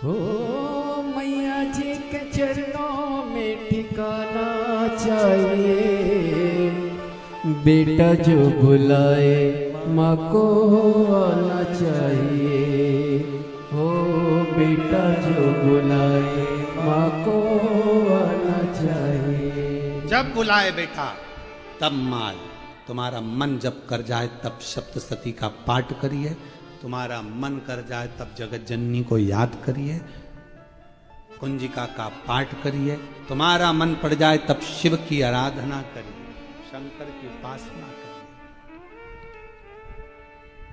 हो मैया जी के चरणों में ठिकाना चाहिए, बेटा जो बुलाए माँ को आना चाहिए। हो बेटा जो बुलाए माँ को आना चाहिए। जब बुलाए बेटा तब माँ। तुम्हारा मन जब कर जाए तब सप्तशती का पाठ करिए, तुम्हारा मन कर जाए तब जगत जननी को याद करिए, कुंजिका का पाठ करिए, तुम्हारा मन पड़ जाए तब शिव की आराधना करिए, शंकर की उपासना करिए।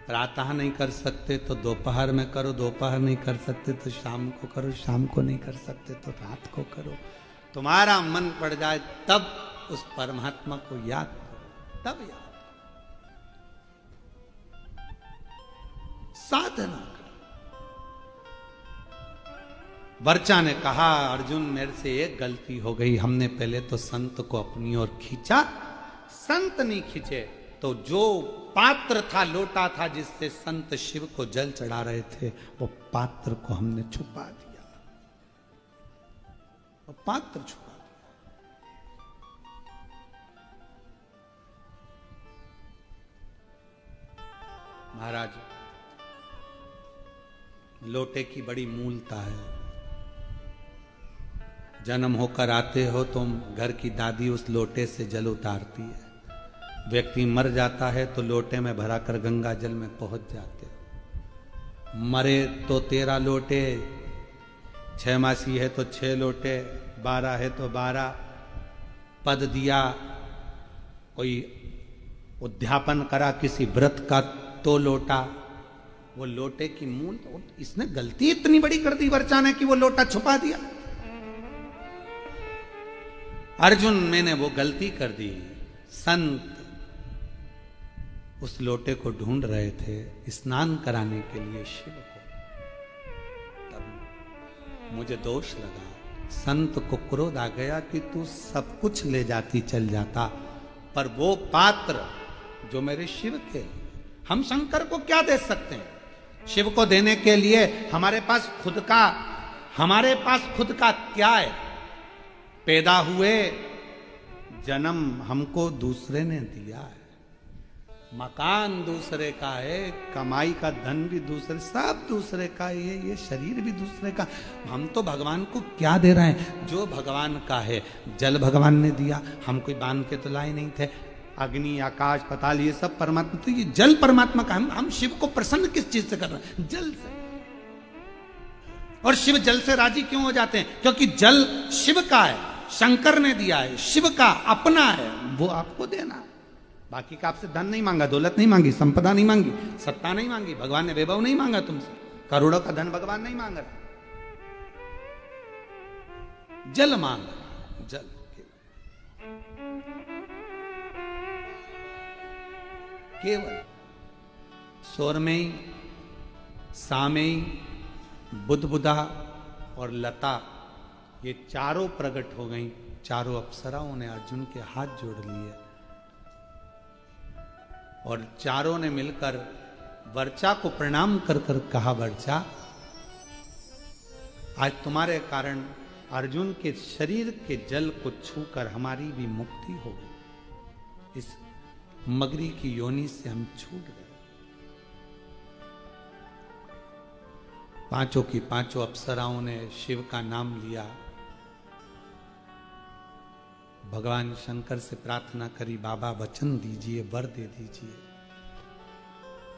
प्रातः नहीं कर सकते तो दोपहर में करो, दोपहर नहीं कर सकते तो शाम को करो, शाम को नहीं कर सकते तो रात को करो। तुम्हारा मन पड़ जाए तब उस परमात्मा को याद करो, तब याद साधना करो। वर्चा ने कहा, अर्जुन मेरे से एक गलती हो गई, हमने पहले तो संत को अपनी ओर खींचा, संत नहीं खींचे तो जो पात्र था, लोटा था जिससे संत शिव को जल चढ़ा रहे थे, वो पात्र को हमने छुपा दिया, वो पात्र छुपा दिया। महाराज, लोटे की बड़ी मूलता है। जन्म होकर आते हो तुम, घर की दादी उस लोटे से जल उतारती है। व्यक्ति मर जाता है तो लोटे में भराकर गंगा जल में पहुंच जाते हो। मरे तो 13 लोटे, 6 मासी है तो 6 लोटे, 12 है तो 12। पद दिया, कोई उद्यापन करा किसी व्रत का तो लोटा, वो लोटे की मूल। इसने गलती इतनी बड़ी कर दी वर्चा ने कि वो लोटा छुपा दिया। अर्जुन, मैंने वो गलती कर दी। संत उस लोटे को ढूंढ रहे थे स्नान कराने के लिए शिव को, तब मुझे दोष लगा। संत को क्रोध आ गया कि तू सब कुछ ले जाती चल जाता, पर वो पात्र जो मेरे शिव के, हम शंकर को क्या दे सकते हैं? शिव को देने के लिए हमारे पास खुद का क्या है? पैदा हुए, जन्म हमको दूसरे ने दिया है, मकान दूसरे का है, कमाई का धन भी दूसरे, सब दूसरे का, ये शरीर भी दूसरे का। हम तो भगवान को क्या दे रहे हैं? जो भगवान का है। जल भगवान ने दिया, हम कोई बांध के तो लाए नहीं थे। अग्नि, आकाश, पताल, ये सब परमात्मा, तो ये जल परमात्मा का। हम शिव को प्रसन्न किस चीज से कर रहे हैं? जल से। और शिव जल से राजी क्यों हो जाते हैं? क्योंकि जल शिव का है, शंकर ने दिया है, शिव का अपना है, वो आपको देना है। बाकी का आपसे धन नहीं मांगा, दौलत नहीं मांगी, संपदा नहीं मांगी, सत्ता नहीं मांगी, भगवान ने वैभव नहीं मांगा तुमसे, करोड़ों का धन भगवान नहीं मांग रहा, जल मांग रहा, जल। केवल सोरमेई, सामेई, बुदबुदा और लता, ये चारों प्रकट हो गई। चारों अप्सराओं ने अर्जुन के हाथ जोड़ लिए और चारों ने मिलकर वर्चा को प्रणाम कर कर कहा, वर्चा आज तुम्हारे कारण अर्जुन के शरीर के जल को छूकर हमारी भी मुक्ति हो गई, इस मगरी की योनि से हम छूट गए। पांचों की पांचों अप्सराओं ने शिव का नाम लिया, भगवान शंकर से प्रार्थना करी, बाबा वचन दीजिए, वर दे दीजिए।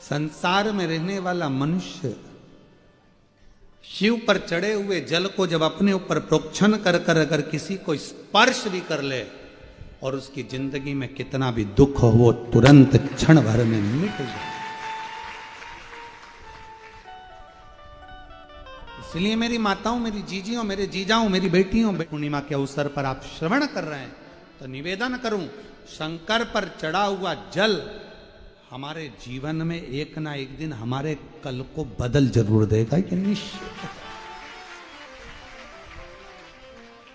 संसार में रहने वाला मनुष्य शिव पर चढ़े हुए जल को जब अपने ऊपर प्रोक्षण कर कर अगर किसी को स्पर्श भी कर ले और उसकी जिंदगी में कितना भी दुख हो वो तुरंत क्षण भर में मिट जाए। इसलिए मेरी माताओं, मेरी जीजियों, मेरे जीजाओं, मेरी बेटियों, पूर्णिमा के अवसर पर आप श्रवण कर रहे हैं तो निवेदन करूं, शंकर पर चढ़ा हुआ जल हमारे जीवन में एक ना एक दिन हमारे कल को बदल जरूर देगा, कि निश्चित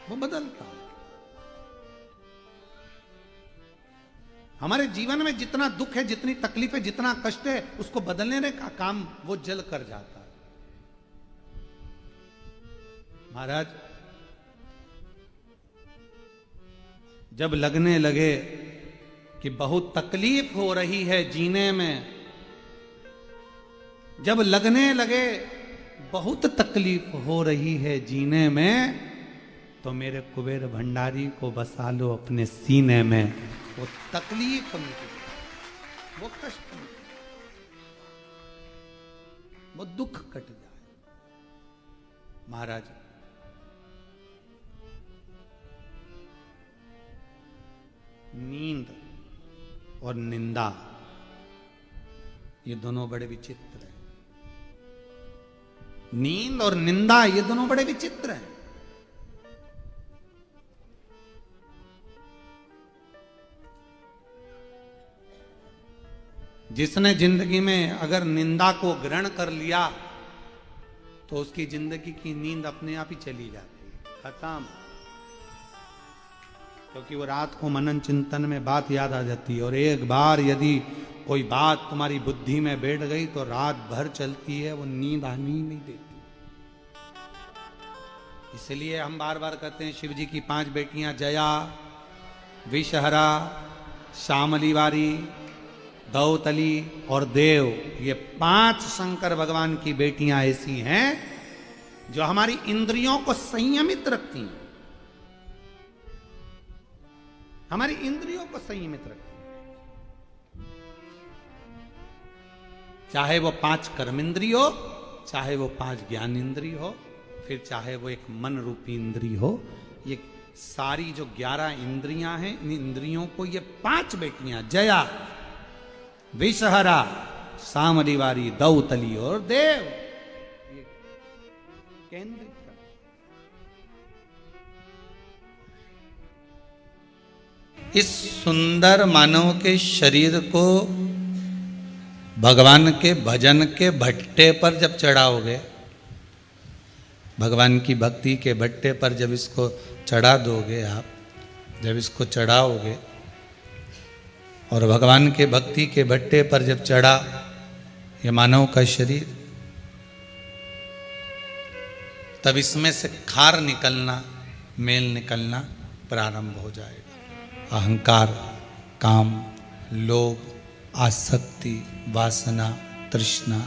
वो बदलता। हमारे जीवन में जितना दुख है, जितनी तकलीफ है, जितना कष्ट है, उसको बदलने का काम वो जल कर जाता है। महाराज, जब लगने लगे कि बहुत तकलीफ हो रही है जीने में, जब लगने लगे बहुत तकलीफ हो रही है जीने में, तो मेरे कुबेर भंडारी को बसा लो अपने सीने में। वो तकलीफ मिट जाए, वो कष्ट मिट जाए, वो दुख कट जाए। महाराज, नींद और निंदा ये दोनों बड़े विचित्र हैं। नींद और निंदा ये दोनों बड़े विचित्र हैं। जिसने जिंदगी में अगर निंदा को ग्रहण कर लिया तो उसकी जिंदगी की नींद अपने आप ही चली जाती है, खत्म। क्योंकि वो रात को मनन चिंतन में बात याद आ जाती है, और एक बार यदि कोई बात तुम्हारी बुद्धि में बैठ गई तो रात भर चलती है, वो नींद आने ही नहीं देती। इसलिए हम बार बार कहते हैं शिव जी की 5 बेटियां, जया, विषहरा, श्यामली वारी, दौतली और देव, ये 5 शंकर भगवान की बेटियां ऐसी हैं जो हमारी इंद्रियों को संयमित रखती हैं, हमारी इंद्रियों को संयमित रखती हैं। चाहे वो 5 कर्म इंद्रिय हो, चाहे वो 5 ज्ञान इंद्रिय हो, फिर चाहे वो एक मन रूपी इंद्रिय हो, ये सारी जो 11 इंद्रियां हैं, इन इंद्रियों को ये 5 बेटियां, जया, विषहरा, श्यामली वारी, दौतली और देव, ये केंद्रित कर। इस सुंदर मानव के शरीर को भगवान के भजन के भट्टे पर जब चढ़ाओगे, भगवान की भक्ति के भट्टे पर जब इसको चढ़ा दोगे आप, जब इसको चढ़ाओगे और भगवान के भक्ति के भट्टे पर जब चढ़ा ये मानव का शरीर, तब इसमें से खार निकलना, मेल निकलना प्रारंभ हो जाएगा। अहंकार, काम, लोभ, आसक्ति, वासना, तृष्णा,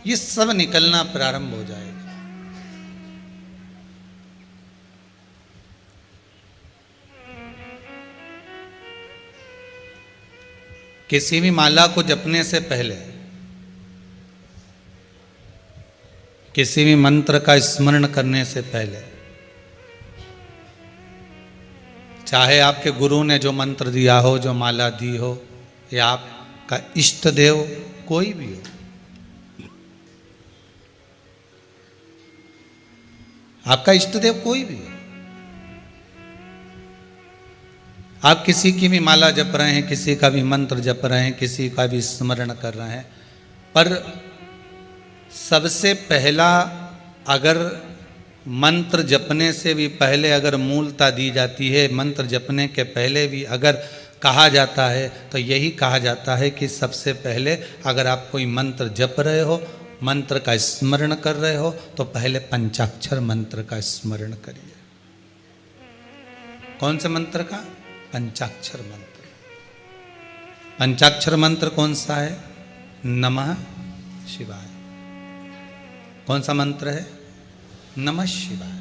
ये सब निकलना प्रारंभ हो जाएगा। किसी भी माला को जपने से पहले, किसी भी मंत्र का स्मरण करने से पहले, चाहे आपके गुरु ने जो मंत्र दिया हो, जो माला दी हो, या आपका इष्ट देव कोई भी हो, आपका इष्ट देव कोई भी हो, आप किसी की भी माला जप रहे हैं, किसी का भी मंत्र जप रहे हैं, किसी का भी स्मरण कर रहे हैं, पर सबसे पहला अगर मंत्र जपने से भी पहले अगर मूलता दी जाती है, मंत्र जपने के पहले भी अगर कहा जाता है तो यही कहा जाता है कि सबसे पहले अगर आप कोई मंत्र जप रहे हो, मंत्र का स्मरण कर रहे हो, तो पहले पंचाक्षर मंत्र का स्मरण करिए। कौन से मंत्र का? पंचाक्षर मंत्र। पंचाक्षर मंत्र कौन सा है? नमः शिवाय। कौन सा मंत्र है? नमः शिवाय।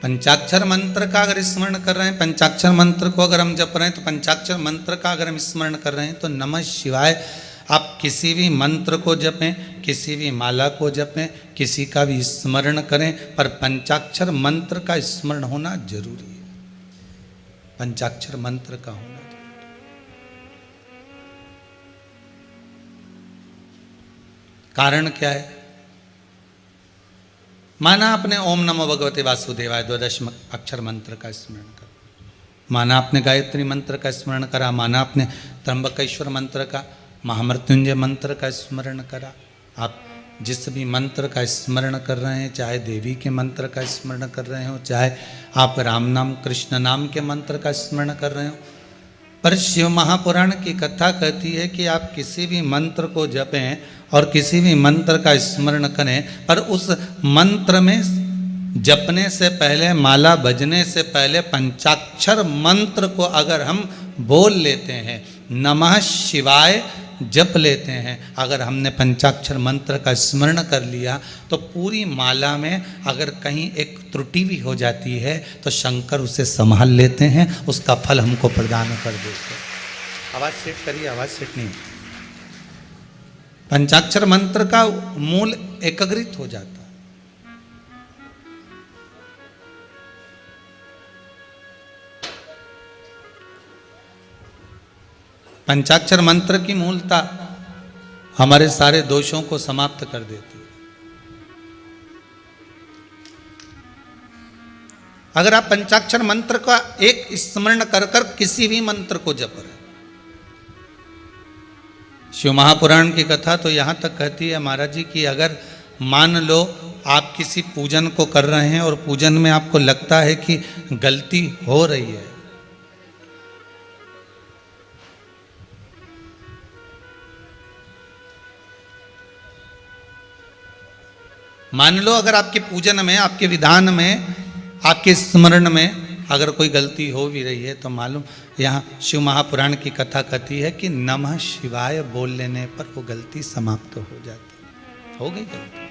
पंचाक्षर मंत्र का अगर स्मरण कर रहे हैं, पंचाक्षर मंत्र को अगर हम जप रहे हैं, तो पंचाक्षर मंत्र का अगर हम स्मरण कर रहे हैं तो नमः शिवाय। आप किसी भी मंत्र को जपें, किसी भी माला को जपें, किसी का भी स्मरण करें, पर पंचाक्षर मंत्र का स्मरण होना जरूरी है। पंचाक्षर मंत्र का होना जरूरी। कारण क्या है? माना आपने ओम नमो भगवते वासुदेवाय 12 अक्षर मंत्र का स्मरण करा, माना आपने गायत्री मंत्र का स्मरण करा, माना आपने त्र्यंबकेश्वर मंत्र का, महामृत्युंजय मंत्र का स्मरण करा। आप जिस भी मंत्र का स्मरण कर रहे हैं, चाहे देवी के मंत्र का स्मरण कर रहे हो, चाहे आप राम नाम कृष्ण नाम के मंत्र का स्मरण कर रहे हो, पर शिव महापुराण की कथा कहती है कि आप किसी भी मंत्र को जपें और किसी भी मंत्र का स्मरण करें, पर उस मंत्र में जपने से पहले, माला बजने से पहले पंचाक्षर मंत्र को अगर हम बोल लेते हैं, नमः शिवाय जप लेते हैं, अगर हमने पंचाक्षर मंत्र का स्मरण कर लिया, तो पूरी माला में अगर कहीं एक त्रुटि भी हो जाती है तो शंकर उसे संभाल लेते हैं, उसका फल हमको प्रदान कर देते हैं। आवाज सेट करिए, आवाज सेट नहीं। पंचाक्षर मंत्र का मूल एकाग्रित हो जाता है। पंचाक्षर मंत्र की मूलता हमारे सारे दोषों को समाप्त कर देती है। अगर आप पंचाक्षर मंत्र का एक स्मरण कर कर किसी भी मंत्र को जप रहे, शिव महापुराण की कथा तो यहां तक कहती है महाराज जी कि अगर मान लो आप किसी पूजन को कर रहे हैं और पूजन में आपको लगता है कि गलती हो रही है, मान लो अगर आपके पूजन में, आपके विधान में, आपके स्मरण में अगर कोई गलती हो भी रही है, तो मालूम यहाँ शिव महापुराण की कथा कहती है कि नमः शिवाय बोल लेने पर वो गलती समाप्त हो जाती। हो गई गलती।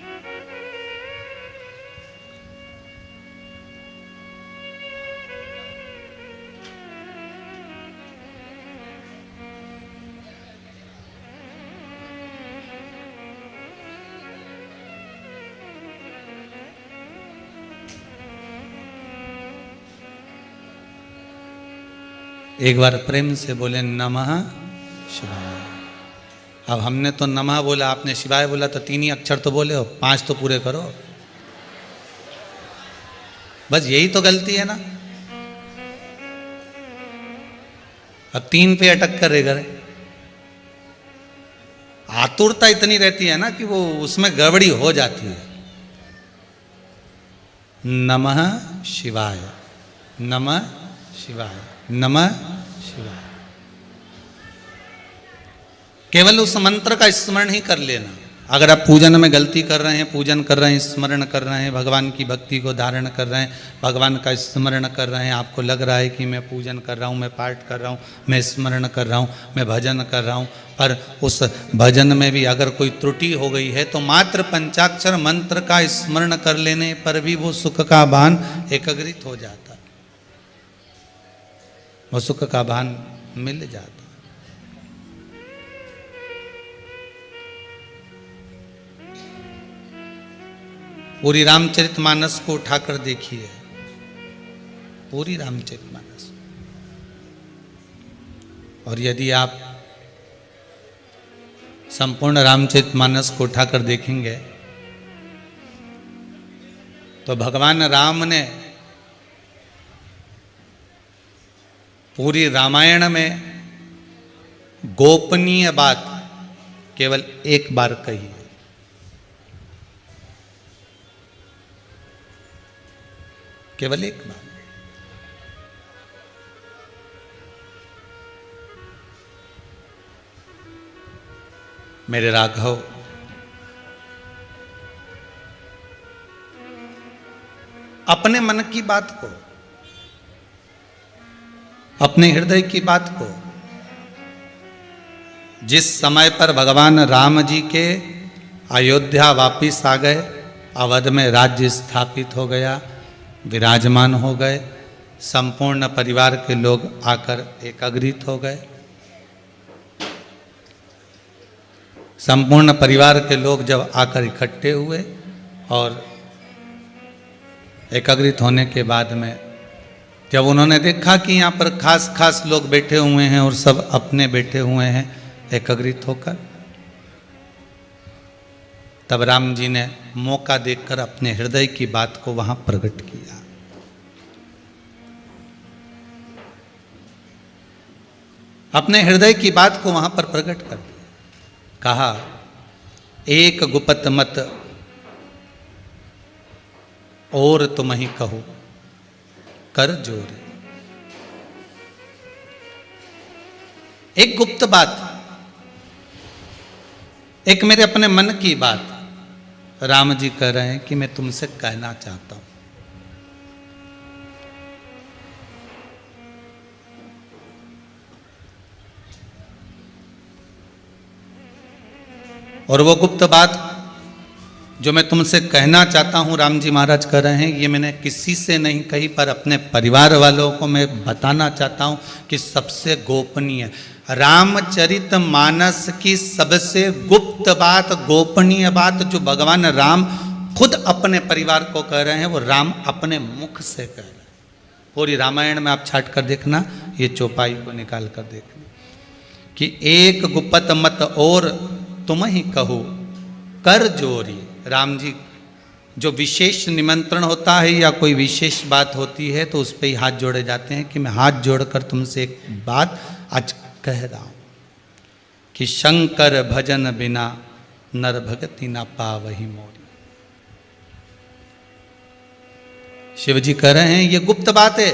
एक बार प्रेम से बोले नमः शिवाय। अब हमने तो नमः बोला, आपने शिवाय बोला, तो 3 ही अक्षर तो बोले हो, 5 तो पूरे करो। बस यही तो गलती है ना। अब 3 पे अटक कर रह गए। आतुरता इतनी रहती है ना कि वो उसमें गड़बड़ी हो जाती है। नमः शिवाय, नमः शिवाय, नमः शिवाय। केवल उस मंत्र का स्मरण ही कर लेना। अगर आप पूजन में गलती कर रहे हैं, पूजन कर रहे हैं, स्मरण कर रहे हैं, भगवान की भक्ति को धारण कर रहे हैं, भगवान का स्मरण कर रहे हैं, आपको लग रहा है कि मैं पूजन कर रहा हूँ, मैं पाठ कर रहा हूँ, मैं स्मरण कर रहा हूँ, मैं भजन कर रहा हूँ, पर उस भजन में भी अगर कोई त्रुटि हो गई है, तो मात्र पंचाक्षर मंत्र का स्मरण कर लेने पर भी वो सुख का भान एकाग्रित हो जाता, वो सुख का भान मिल जाता। पूरी रामचरितमानस को उठाकर देखिए, पूरी रामचरितमानस। और यदि आप संपूर्ण रामचरितमानस को उठाकर देखेंगे तो भगवान राम ने पूरी रामायण में गोपनीय बात केवल एक बार कही है। केवल एक बार। मेरे राघव, अपने मन की बात को, अपने हृदय की बात को, जिस समय पर भगवान राम जी के अयोध्या वापिस आ गए, अवध में राज्य स्थापित हो गया, विराजमान हो गए, संपूर्ण परिवार के लोग आकर एकाग्रित हो गए। संपूर्ण परिवार के लोग जब आकर इकट्ठे हुए और एकाग्रित होने के बाद में जब उन्होंने देखा कि यहाँ पर खास खास लोग बैठे हुए हैं और सब अपने बैठे हुए हैं एकाग्रित होकर, तब राम जी ने मौका देखकर अपने हृदय की बात को वहां प्रकट किया। अपने हृदय की बात को वहां पर प्रकट कर दिया। कहा, एक गुपत मत और तुम ही कहो कर जोरी। एक गुप्त बात, एक मेरे अपने मन की बात राम जी कह रहे हैं कि मैं तुमसे कहना चाहता हूं। और वो गुप्त बात जो मैं तुमसे कहना चाहता हूं, राम जी महाराज कह रहे हैं, ये मैंने किसी से नहीं कही, पर अपने परिवार वालों को मैं बताना चाहता हूं कि सबसे गोपनीय रामचरित मानस की सबसे गुप्त बात, गोपनीय बात जो भगवान राम खुद अपने परिवार को कह रहे हैं, वो राम अपने मुख से कह रहे हैं। पूरी रामायण में आप छाट कर देखना, ये चौपाई को निकाल कर देखना कि एक गुपत मत और तुम ही कहो कर जोरी। राम जी जो विशेष निमंत्रण होता है या कोई विशेष बात होती है तो उस पर ही हाथ जोड़े जाते हैं कि मैं हाथ जोड़कर तुमसे एक बात आज कह रहा हूं कि शंकर भजन बिना नर भगति ना पावहि मोरी। शिव जी कह रहे हैं ये गुप्त बात है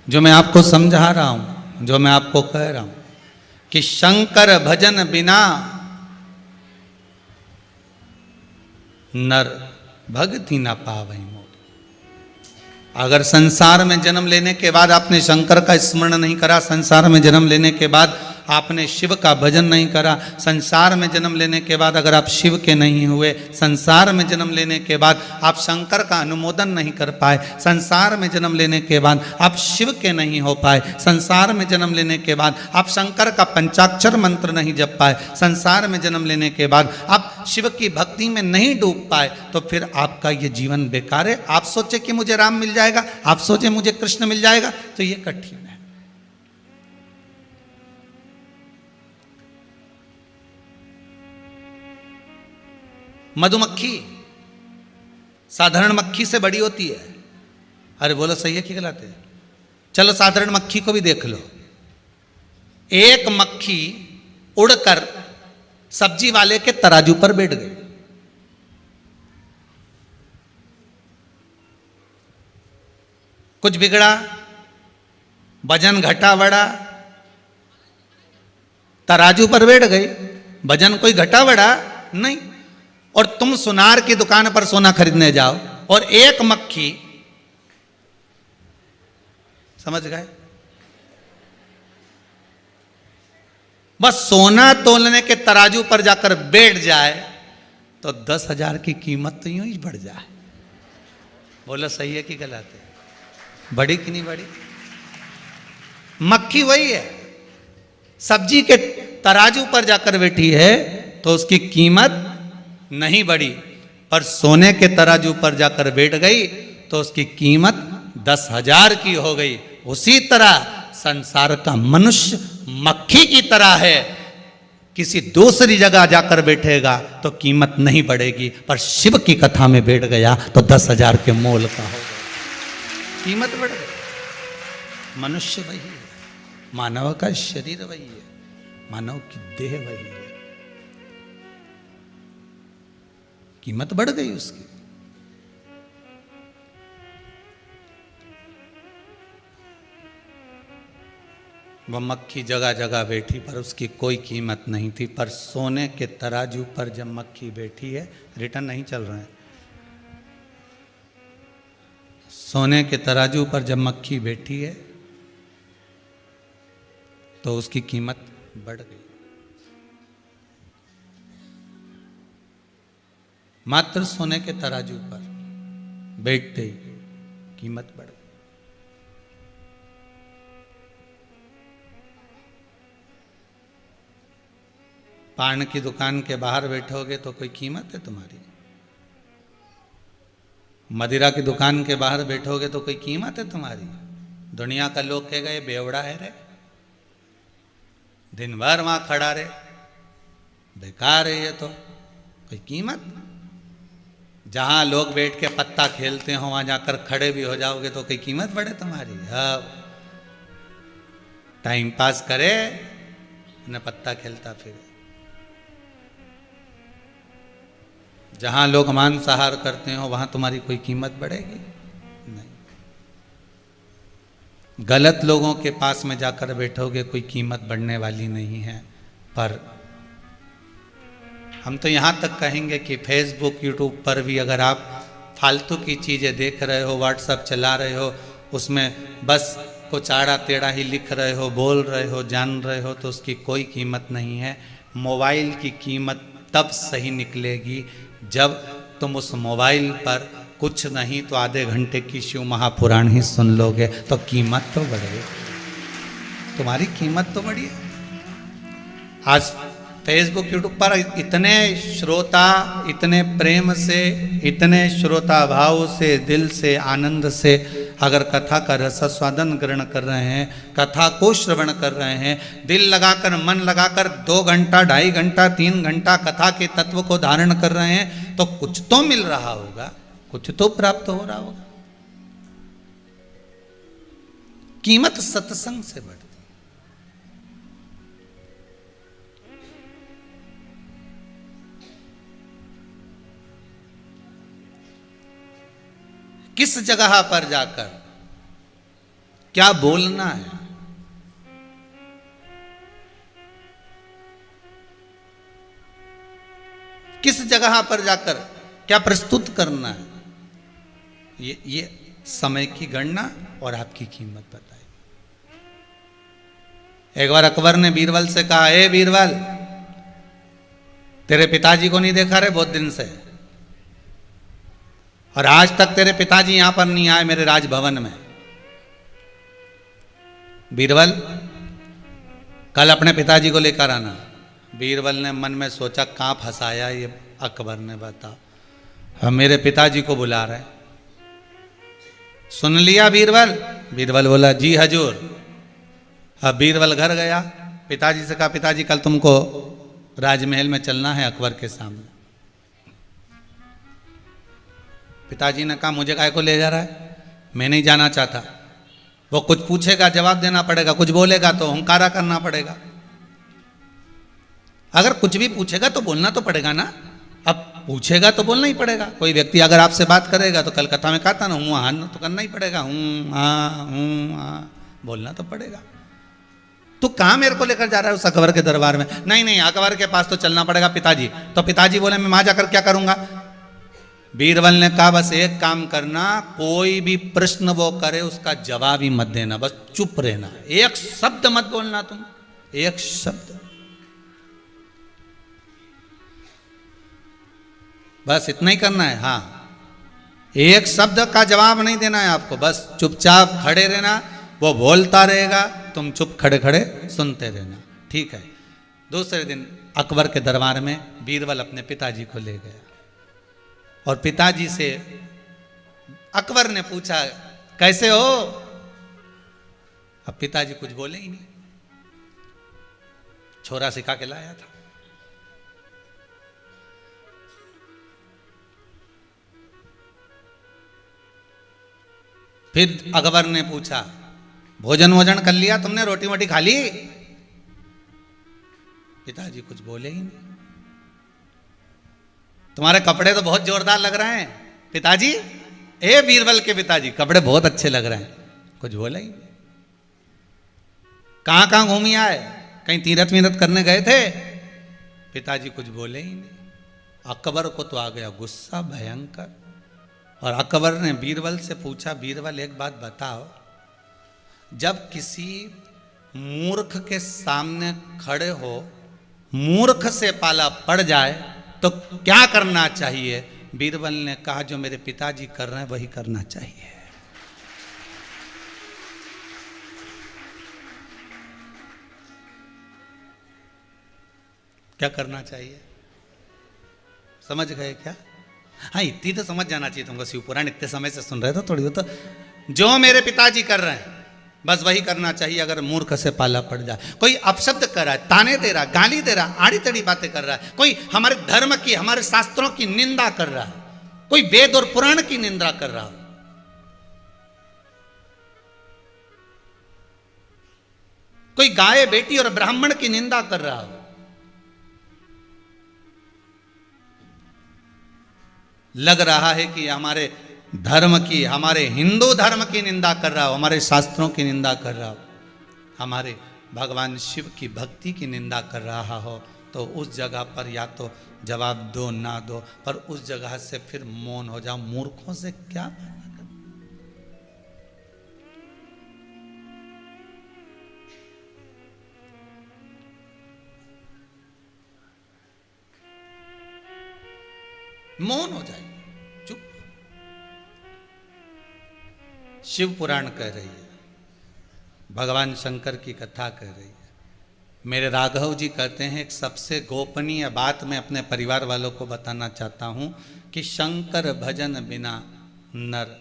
जो मैं आपको समझा रहा हूं, जो मैं आपको कह रहा हूं कि शंकर भजन बिना नर भक्ति ना पावहि मोरी। अगर संसार में जन्म लेने के बाद आपने शंकर का स्मरण नहीं करा, संसार में जन्म लेने के बाद आपने शिव का भजन नहीं करा, संसार में जन्म लेने के बाद अगर आप शिव के नहीं हुए, संसार में जन्म लेने के बाद आप शंकर का अनुमोदन नहीं कर पाए, संसार में जन्म लेने के बाद आप शिव के नहीं हो पाए, संसार में जन्म लेने के बाद आप शंकर का पंचाक्षर मंत्र नहीं जप पाए, संसार में जन्म लेने के बाद आप शिव की भक्ति में नहीं डूब पाए, तो फिर आपका ये जीवन बेकार है। आप सोचे कि मुझे राम मिल जाएगा, आप सोचे मुझे कृष्ण मिल जाएगा, तो ये कठिन है। मधुमक्खी साधारण मक्खी से बड़ी होती है। अरे बोलो सही है कि गलत है? चलो साधारण मक्खी को भी देख लो। एक मक्खी उड़कर सब्जी वाले के तराजू पर बैठ गई। कुछ बिगड़ा, वजन घटा बढ़ा, तराजू पर बैठ गई, वजन कोई घटा बढ़ा नहीं। और तुम सुनार की दुकान पर सोना खरीदने जाओ और एक मक्खी, समझ गए, बस सोना तोलने के तराजू पर जाकर बैठ जाए तो 10,000 की कीमत तो यूं ही बढ़ जाए। बोलो सही है कि गलत है? बड़ी कि नहीं बड़ी? मक्खी वही है, सब्जी के तराजू पर जाकर बैठी है तो उसकी कीमत नहीं बढ़ी, पर सोने के तराजू पर जाकर बैठ गई तो उसकी कीमत 10,000 की हो गई। उसी तरह संसार का मनुष्य मक्खी की तरह है, किसी दूसरी जगह जाकर बैठेगा तो कीमत नहीं बढ़ेगी, पर शिव की कथा में बैठ गया तो 10,000 के मोल का होगा, कीमत बढ़ गई। मनुष्य वही है, मानव का शरीर वही है, मानव की देह वही है, कीमत बढ़ गई उसकी। वह मक्खी जगह जगह बैठी पर उसकी कोई कीमत नहीं थी, पर सोने के तराजू पर जब मक्खी बैठी है, रिटर्न नहीं चल रहे हैं, सोने के तराजू पर जब मक्खी बैठी है तो उसकी कीमत बढ़ गई। मात्र सोने के तराजू पर बैठते ही कीमत बढ़ गई। पान की दुकान के बाहर बैठोगे तो कोई कीमत है तुम्हारी, मदिरा की दुकान के बाहर बैठोगे तो कोई कीमत है तुम्हारी। दुनिया का लोग कहेगा ये बेवड़ा है रे, दिन भर वहां खड़ा रे, बेकार है ये, तो कोई कीमत। जहां लोग बैठ के पत्ता खेलते हो वहां जाकर खड़े भी हो जाओगे तो कोई कीमत बढ़े तुम्हारी। अब टाइम पास करे न पत्ता खेलता फिरे। जहां लोग मांसाहार करते हो वहां तुम्हारी कोई कीमत बढ़ेगी नहीं। गलत लोगों के पास में जाकर बैठोगे कोई कीमत बढ़ने वाली नहीं है। पर हम तो यहां तक कहेंगे कि फेसबुक यूट्यूब पर भी अगर आप फालतू की चीजें देख रहे हो, व्हाट्सएप चला रहे हो, उसमें बस कुछ आड़ा टेढ़ा ही लिख रहे हो, बोल रहे हो, जान रहे हो, तो उसकी कोई कीमत नहीं है। मोबाइल की कीमत तब सही निकलेगी जब तुम उस मोबाइल पर कुछ नहीं तो आधे घंटे की शिव महापुराण ही सुन लोगे तो कीमत तो बढ़ेगी, तुम्हारी कीमत तो बढ़ी। आज फेसबुक यूट्यूब पर इतने श्रोता इतने प्रेम से, इतने श्रोता भाव से, दिल से, आनंद से अगर कथा का रसास्वादन ग्रहण कर रहे हैं, कथा को श्रवण कर रहे हैं, दिल लगाकर मन लगाकर 2 घंटा 2.5 घंटा 3 घंटा कथा के तत्व को धारण कर रहे हैं, तो कुछ तो मिल रहा होगा, कुछ तो प्राप्त हो रहा होगा। कीमत सत्संग से बढ़ती। किस जगह पर जाकर क्या बोलना है, किस जगह पर जाकर क्या प्रस्तुत करना है, ये समय की गणना और आपकी कीमत बताएगी। एक बार अकबर ने बीरबल से कहा, ए बीरबल, तेरे पिताजी को नहीं देखा रे बहुत दिन से, और आज तक तेरे पिताजी यहां पर नहीं आए मेरे राजभवन में। बीरबल, कल अपने पिताजी को लेकर आना। बीरबल ने मन में सोचा, कहां फंसाया ये अकबर ने, बताओ। हम मेरे पिताजी को बुला रहे। सुन लिया बीरबल? बीरबल बोला, जी हजूर। अब बीरबल घर गया, पिताजी से कहा, पिताजी कल तुमको राजमहल में चलना है अकबर के सामने। पिताजी ने कहा, मुझे काहे को ले जा रहा है, मैं नहीं जाना चाहता। वो कुछ पूछेगा जवाब देना पड़ेगा, कुछ बोलेगा तो हुंकारा करना पड़ेगा। अगर कुछ भी पूछेगा तो बोलना तो पड़ेगा ना। अब पूछेगा तो बोलना ही पड़ेगा। कोई व्यक्ति अगर आपसे बात करेगा तो कलकत्ता में कहता ना, हूँ हाँ तो करना ही पड़ेगा, हूँ हाँ बोलना तो पड़ेगा। तू कहाँ मेरे को लेकर जा रहा है उस अकबर के दरबार में? नहीं नहीं, अकबर के पास तो चलना पड़ेगा पिताजी। तो पिताजी बोले, मैं वहां जाकर क्या करूंगा? बीरबल ने कहा, बस एक काम करना, कोई भी प्रश्न वो करे उसका जवाब ही मत देना, बस चुप रहना, एक शब्द मत बोलना तुम, एक शब्द, बस इतना ही करना है। हाँ, एक शब्द का जवाब नहीं देना है आपको, बस चुपचाप खड़े रहना, वो बोलता रहेगा, तुम चुप खड़े खड़े सुनते रहना। ठीक है। दूसरे दिन अकबर के दरबार में बीरबल अपने पिताजी को ले गया। और पिताजी से अकबर ने पूछा कैसे हो? अब पिताजी कुछ बोले ही नहीं, छोरा सिखा के लाया था। फिर अकबर ने पूछा भोजन वोजन कर लिया तुमने, रोटी वोटी खा ली? पिताजी कुछ बोले ही नहीं। तुम्हारे कपड़े तो बहुत जोरदार लग रहे हैं पिताजी। ए बीरबल के पिताजी, कपड़े बहुत अच्छे लग रहे हैं। कुछ बोला ही नहीं। कहां कहां घूमी आए? कहीं तीरथ मीरथ करने गए थे? पिताजी कुछ बोले ही नहीं। अकबर को तो आ गया गुस्सा भयंकर, और अकबर ने बीरबल से पूछा बीरबल एक बात बताओ, जब किसी मूर्ख के सामने खड़े हो, मूर्ख से पाला पड़ जाए तो क्या करना चाहिए? बीरबल ने कहा जो मेरे पिताजी कर रहे हैं वही करना चाहिए। क्या करना चाहिए? समझ गए क्या? हाँ, इतनी तो समझ जाना चाहिए तुमको। शिव पुराण इतने समय से सुन रहे थे, थोड़ी तो जो मेरे पिताजी कर रहे हैं बस वही करना चाहिए। अगर मूर्ख से पाला पड़ जाए, कोई अपशब्द कर रहा है, ताने दे रहा है, गाली दे रहा है, आड़ी तड़ी बातें कर रहा है, कोई हमारे धर्म की, हमारे शास्त्रों की निंदा कर रहा है, कोई वेद और पुराण की निंदा कर रहा है, कोई गाय बेटी और ब्राह्मण की निंदा कर रहा हो, लग रहा है कि हमारे धर्म की, हमारे हिंदू धर्म की निंदा कर रहा हो, हमारे शास्त्रों की निंदा कर रहा हो, हमारे भगवान शिव की भक्ति की निंदा कर रहा हो, तो उस जगह पर या तो जवाब दो ना दो, पर उस जगह से फिर मौन हो जाओ। मूर्खों से क्या मौन हो जाए, चुप। शिव पुराण कह रही है, भगवान शंकर की कथा कह रही है। मेरे राघव जी कहते हैं एक सबसे गोपनीय बात मैं अपने परिवार वालों को बताना चाहता हूं कि शंकर भजन बिना नर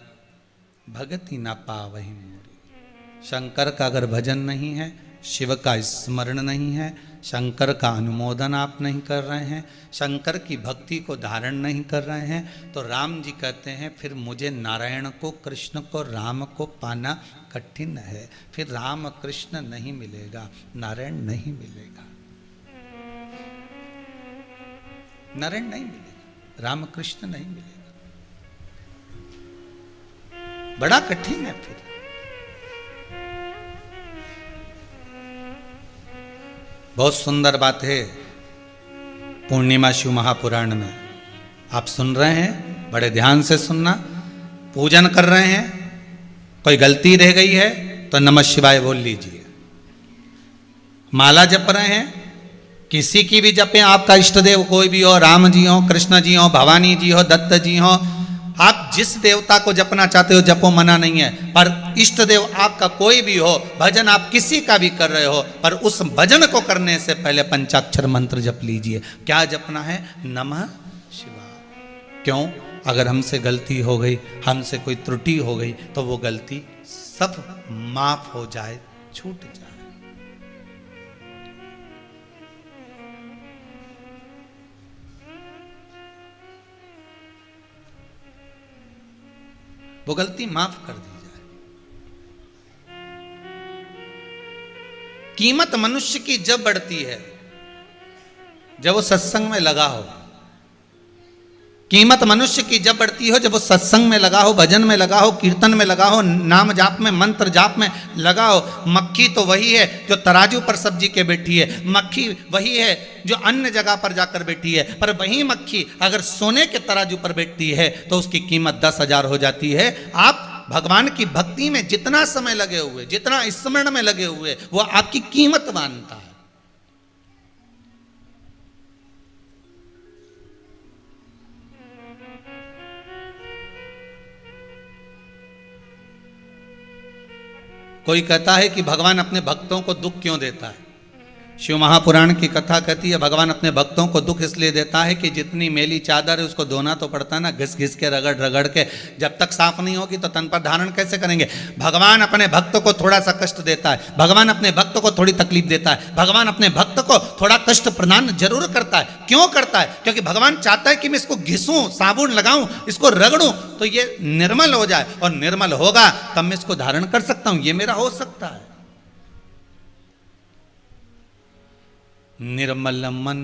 भगति ना पावहि मोरी। शंकर का अगर भजन नहीं है, शिव का स्मरण नहीं है, शंकर का अनुमोदन आप नहीं कर रहे हैं, शंकर की भक्ति को धारण नहीं कर रहे हैं, तो राम जी कहते हैं फिर मुझे नारायण को, कृष्ण को, राम को पाना कठिन है। फिर राम कृष्ण नहीं मिलेगा, नारायण नहीं मिलेगा, नारायण नहीं मिलेगा, राम कृष्ण नहीं मिलेगा, बड़ा कठिन है। फिर बहुत सुंदर बात है पूर्णिमा शिव महापुराण में, आप सुन रहे हैं, बड़े ध्यान से सुनना। पूजन कर रहे हैं, कोई गलती रह गई है तो नमः शिवाय बोल लीजिए। माला जप रहे हैं, किसी की भी जपें, आपका इष्ट देव कोई भी हो, राम जी हो, कृष्ण जी हो, भवानी जी हो, दत्त जी हो, आप जिस देवता को जपना चाहते हो जपो, मना नहीं है। पर इष्ट देव आपका कोई भी हो, भजन आप किसी का भी कर रहे हो, पर उस भजन को करने से पहले पंचाक्षर मंत्र जप लीजिए। क्या जपना है? नमः शिवाय। क्यों? अगर हमसे गलती हो गई, हमसे कोई त्रुटि हो गई, तो वो गलती सब माफ हो जाए, छूट जाए। वो गलती माफ कर दी जाए। कीमत मनुष्य की जब बढ़ती है जब वो सत्संग में लगा हो। कीमत मनुष्य की जब बढ़ती हो जब वो सत्संग में लगा हो, भजन में लगा हो, कीर्तन में लगा हो, नाम जाप में, मंत्र जाप में लगा हो। मक्खी तो वही है जो तराजू पर सब्जी के बैठी है, मक्खी वही है जो अन्य जगह पर जाकर बैठी है, पर वही मक्खी अगर सोने के तराजू पर बैठती है तो उसकी कीमत 10,000 हो जाती है। आप भगवान की भक्ति में जितना समय लगे हुए, जितना स्मरण में लगे हुए, वो आपकी कीमत मानता है। कोई कहता है कि भगवान अपने भक्तों को दुख क्यों देता है? शिव महापुराण की कथा कहती है भगवान अपने भक्तों को दुख इसलिए देता है कि जितनी मेली चादर है उसको धोना तो पड़ता है ना, घिस घिस के रगड़ रगड़ के, जब तक साफ नहीं होगी तो तन पर धारण कैसे करेंगे। भगवान अपने भक्त को थोड़ा सा कष्ट देता है, भगवान अपने भक्त को थोड़ी तकलीफ देता है, भगवान अपने भक्त को थोड़ा कष्ट प्रदान जरूर करता है। क्यों करता है? क्योंकि भगवान चाहता है कि मैं इसको घिसूं, साबुन लगाऊं, इसको रगड़ूं तो ये निर्मल हो जाए, और निर्मल होगा तब मैं इसको धारण कर सकता हूं, ये मेरा हो सकता है। निर्मल मन